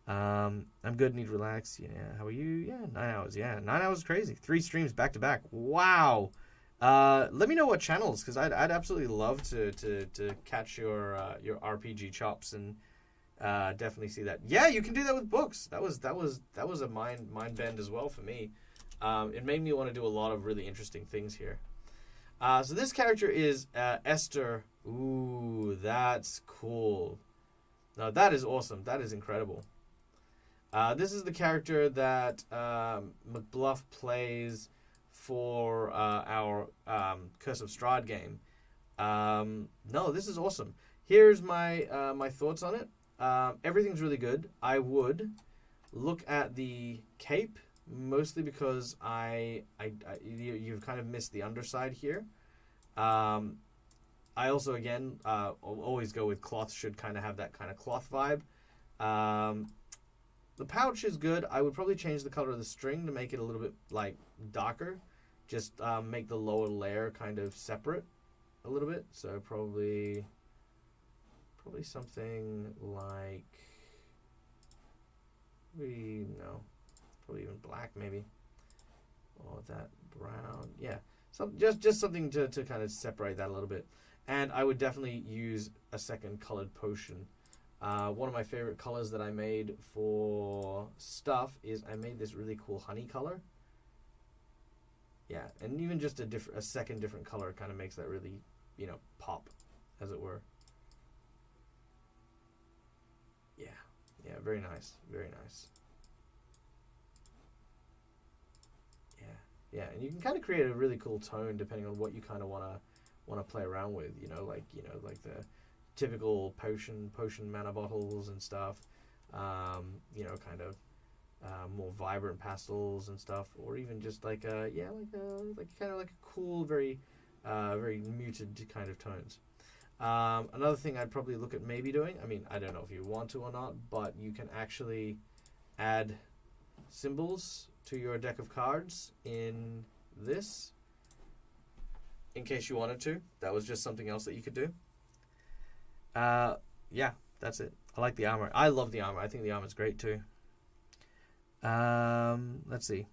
I'm good. Need to relax. Yeah. How are you? Yeah. 9 hours. Yeah. 9 hours is crazy. 3 streams back to back. Wow. Let me know what channels, because I'd absolutely love to catch your RPG chops and definitely see that. Yeah, you can do that with books. That was a mind bend as well for me. It made me want to do a lot of really interesting things here. So this character is Esther. Ooh, that's cool. No, that is awesome. That is incredible. This is the character that McBluff plays for our Curse of Strahd game. No, this is awesome. Here's my my thoughts on it. Everything's really good. I would look at the cape, mostly because you've kind of missed the underside here. I also, again, always go with cloth. Should kind of have that kind of cloth vibe. The pouch is good. I would probably change the color of the string to make it a little bit like darker. Just make the lower layer kind of separate a little bit. So probably something like probably even black maybe, or that brown. Yeah, just something to kind of separate that a little bit. And I would definitely use a second colored potion. One of my favorite colors that I made for stuff is I made this really cool honey color. Yeah, and even just a second different color kind of makes that really, pop, as it were. Yeah, very nice, very nice. Yeah, and you can kind of create a really cool tone depending on what you kind of want to play around with. Like typical potion mana bottles and stuff. You know, kind of more vibrant pastels and stuff, or even just like kind of like a cool, very muted kind of tones. Another thing I'd probably look at maybe doing, I mean, I don't know if you want to or not, but you can actually add symbols to your deck of cards in this, in case you wanted to. That was just something else that you could do. Yeah, that's it. I like the armor. I love the armor. I think the armor's great too. Let's see.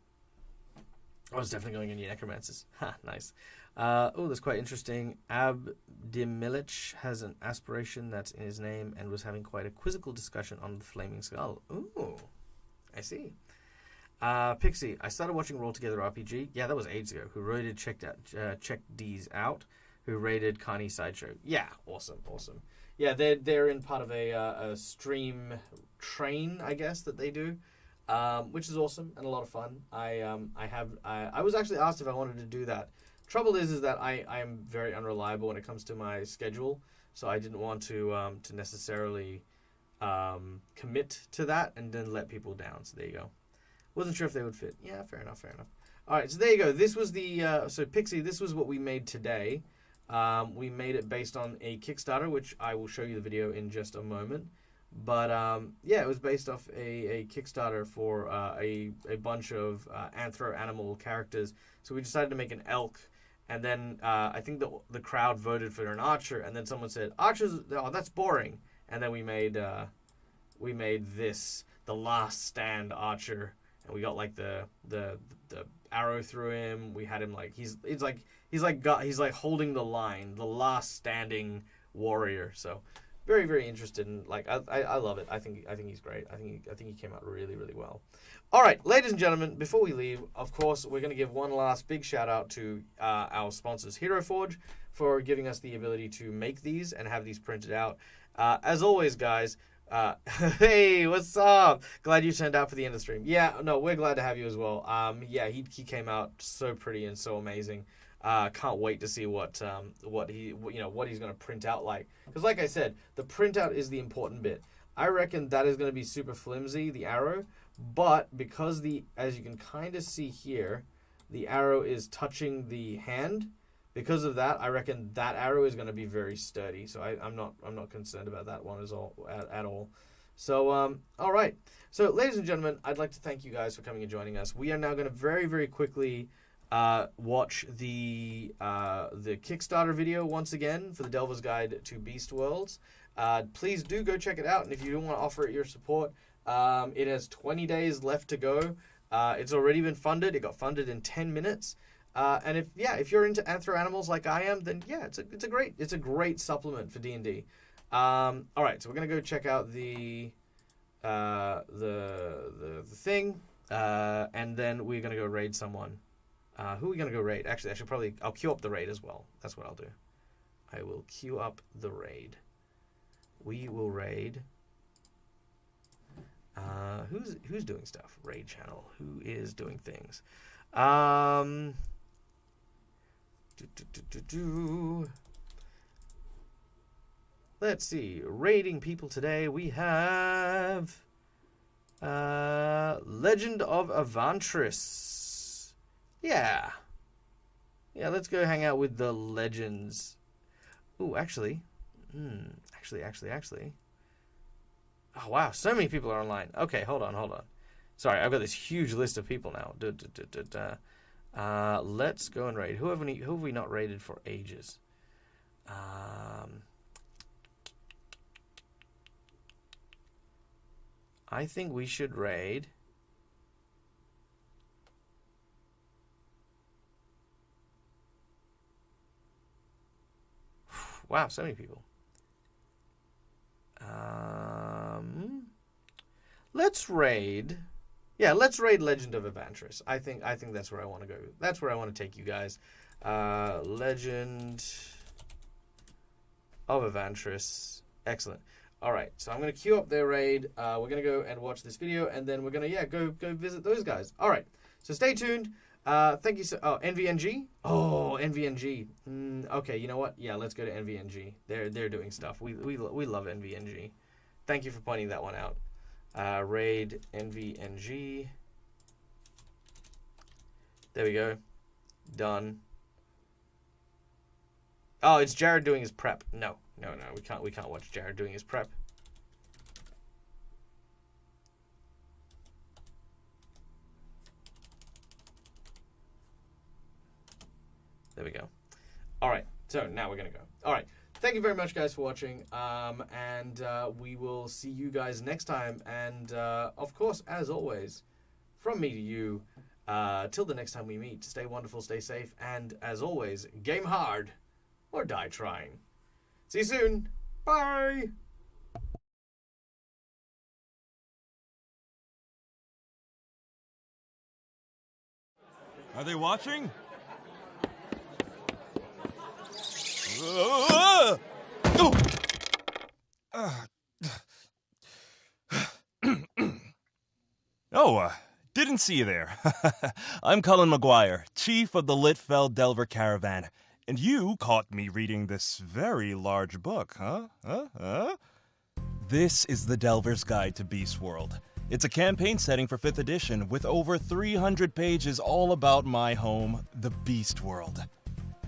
I was definitely going in your necromancers. Ha, nice. Oh, that's quite interesting. Abdimilich has an aspiration that's in his name and was having quite a quizzical discussion on the Flaming Skull. Ooh, I see. Pixie, I started watching Roll Together RPG. Yeah, that was ages ago. Who rated Check D's out? Who rated Carney Sideshow? Yeah, awesome. Yeah, they're in part of a stream train, I guess, that they do. Which is awesome and a lot of fun. I was actually asked if I wanted to do that. Trouble is that I am very unreliable when it comes to my schedule, so I didn't want to necessarily commit to that and then let people down. So there you go. Wasn't sure if they would fit. Yeah, fair enough. All right, so there you go. This was the so Pixie. This was what we made today. We made it based on a Kickstarter, which I will show you the video in just a moment. But yeah, it was based off a Kickstarter for a bunch of anthro animal characters. So we decided to make an elk, and then I think the crowd voted for an archer, and then someone said archers, oh, that's boring, and then we made this, the Last Stand archer, and we got like the arrow through him. We had him like he's like holding the line, the last standing warrior. So. Very, very interested in, like, I love it. I think he's great. I think he came out really, really well. All right, ladies and gentlemen, before we leave, of course, we're going to give one last big shout out to our sponsors, Hero Forge, for giving us the ability to make these and have these printed out. As always, guys, hey, what's up? Glad you turned out for the end of the stream. Yeah, no, we're glad to have you as well. Yeah, he came out so pretty and so amazing. Can't wait to see what he's going to print out like. Because like I said, the printout is the important bit. I reckon that is going to be super flimsy, the arrow. But because as you can kind of see here, the arrow is touching the hand. Because of that, I reckon that arrow is going to be very sturdy. So I'm not concerned about that one at all. So all right. So ladies and gentlemen, I'd like to thank you guys for coming and joining us. We are now going to very, very quickly watch the Kickstarter video once again for the Delver's Guide to Beast Worlds. Please do go check it out, and if you do want to offer it your support, it has 20 days left to go. It's already been funded. It got funded in 10 minutes. And if you're into anthro animals like I am, then yeah, it's a great supplement for D&D. All right, so we're gonna go check out the thing, and then we're gonna go raid someone. Who are we going to go raid? Actually, I'll queue up the raid as well. That's what I'll do. I will queue up the raid. We will raid. Who's doing stuff? Raid channel. Who is doing things? Let's see. Raiding people today. We have Legend of Avantris. Yeah, let's go hang out with the legends. Ooh, actually. Oh, wow, so many people are online. Okay, hold on. Sorry, I've got this huge list of people now. Let's go and raid. Who have we not raided for ages? I think we should raid... Wow, so many people. Let's raid. Yeah, let's raid Legend of Avantris. I think that's where I want to go. That's where I want to take you guys. Legend of Avantris. Excellent. All right, so I'm going to queue up their raid. We're going to go and watch this video, and then we're going to go visit those guys. All right, so stay tuned. Thank you so... Oh, NVNG? Oh, NVNG. Okay, you know what? Yeah, let's go to NVNG. They're doing stuff. We love NVNG. Thank you for pointing that one out. Raid NVNG. There we go. Done. Oh, it's Jared doing his prep. No. We can't watch Jared doing his prep. There we go. All right. So now we're gonna go. All right. Thank you very much, guys, for watching. And we will see you guys next time. And of course, as always, from me to you, till the next time we meet, stay wonderful, stay safe, and as always, game hard or die trying. See you soon. Bye. Are they watching? Didn't see you there. I'm Cullen McGuire, Chief of the Litfell Delver Caravan, and you caught me reading this very large book, huh? This is the Delver's Guide to Beast World. It's a campaign setting for 5th edition with over 300 pages all about my home, the Beast World.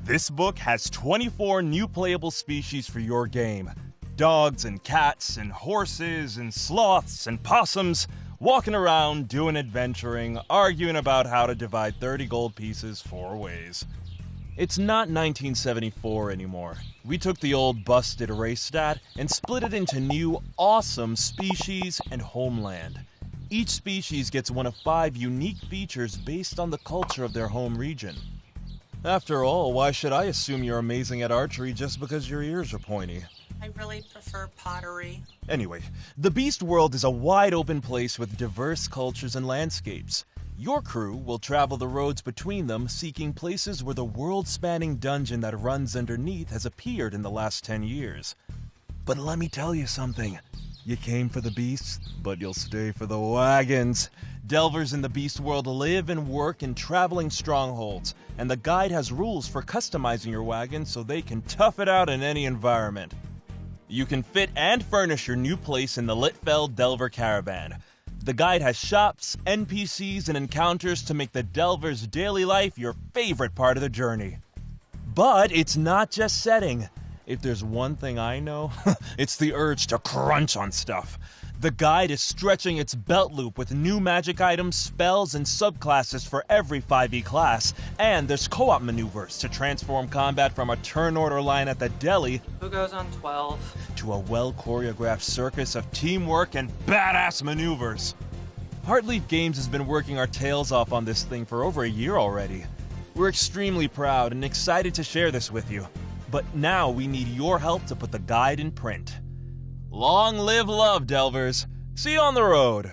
This book has 24 new playable species for your game. Dogs and cats and horses and sloths and possums, walking around, doing adventuring, arguing about how to divide 30 gold pieces 4 ways. It's not 1974 anymore. We took the old busted race stat and split it into new, awesome species and homeland. Each species gets one of 5 unique features based on the culture of their home region. After all, why should I assume you're amazing at archery just because your ears are pointy? I really prefer pottery. Anyway, the Beast World is a wide open place with diverse cultures and landscapes. Your crew will travel the roads between them, seeking places where the world-spanning dungeon that runs underneath has appeared in the last 10 years. But let me tell you something. You came for the beasts, but you'll stay for the wagons. Delvers in the Beast World live and work in traveling strongholds, and the guide has rules for customizing your wagon so they can tough it out in any environment. You can fit and furnish your new place in the Litfell Delver Caravan. The guide has shops, NPCs, and encounters to make the Delver's daily life your favorite part of the journey. But it's not just setting. If there's one thing I know, it's the urge to crunch on stuff. The guide is stretching its belt loop with new magic items, spells, and subclasses for every 5e class, and there's co-op maneuvers to transform combat from a turn order line at the deli Who goes on 12? to a well-choreographed circus of teamwork and badass maneuvers. Heartleaf Games has been working our tails off on this thing for over a year already. We're extremely proud and excited to share this with you. But now we need your help to put the guide in print. Long live love, Delvers. See you on the road.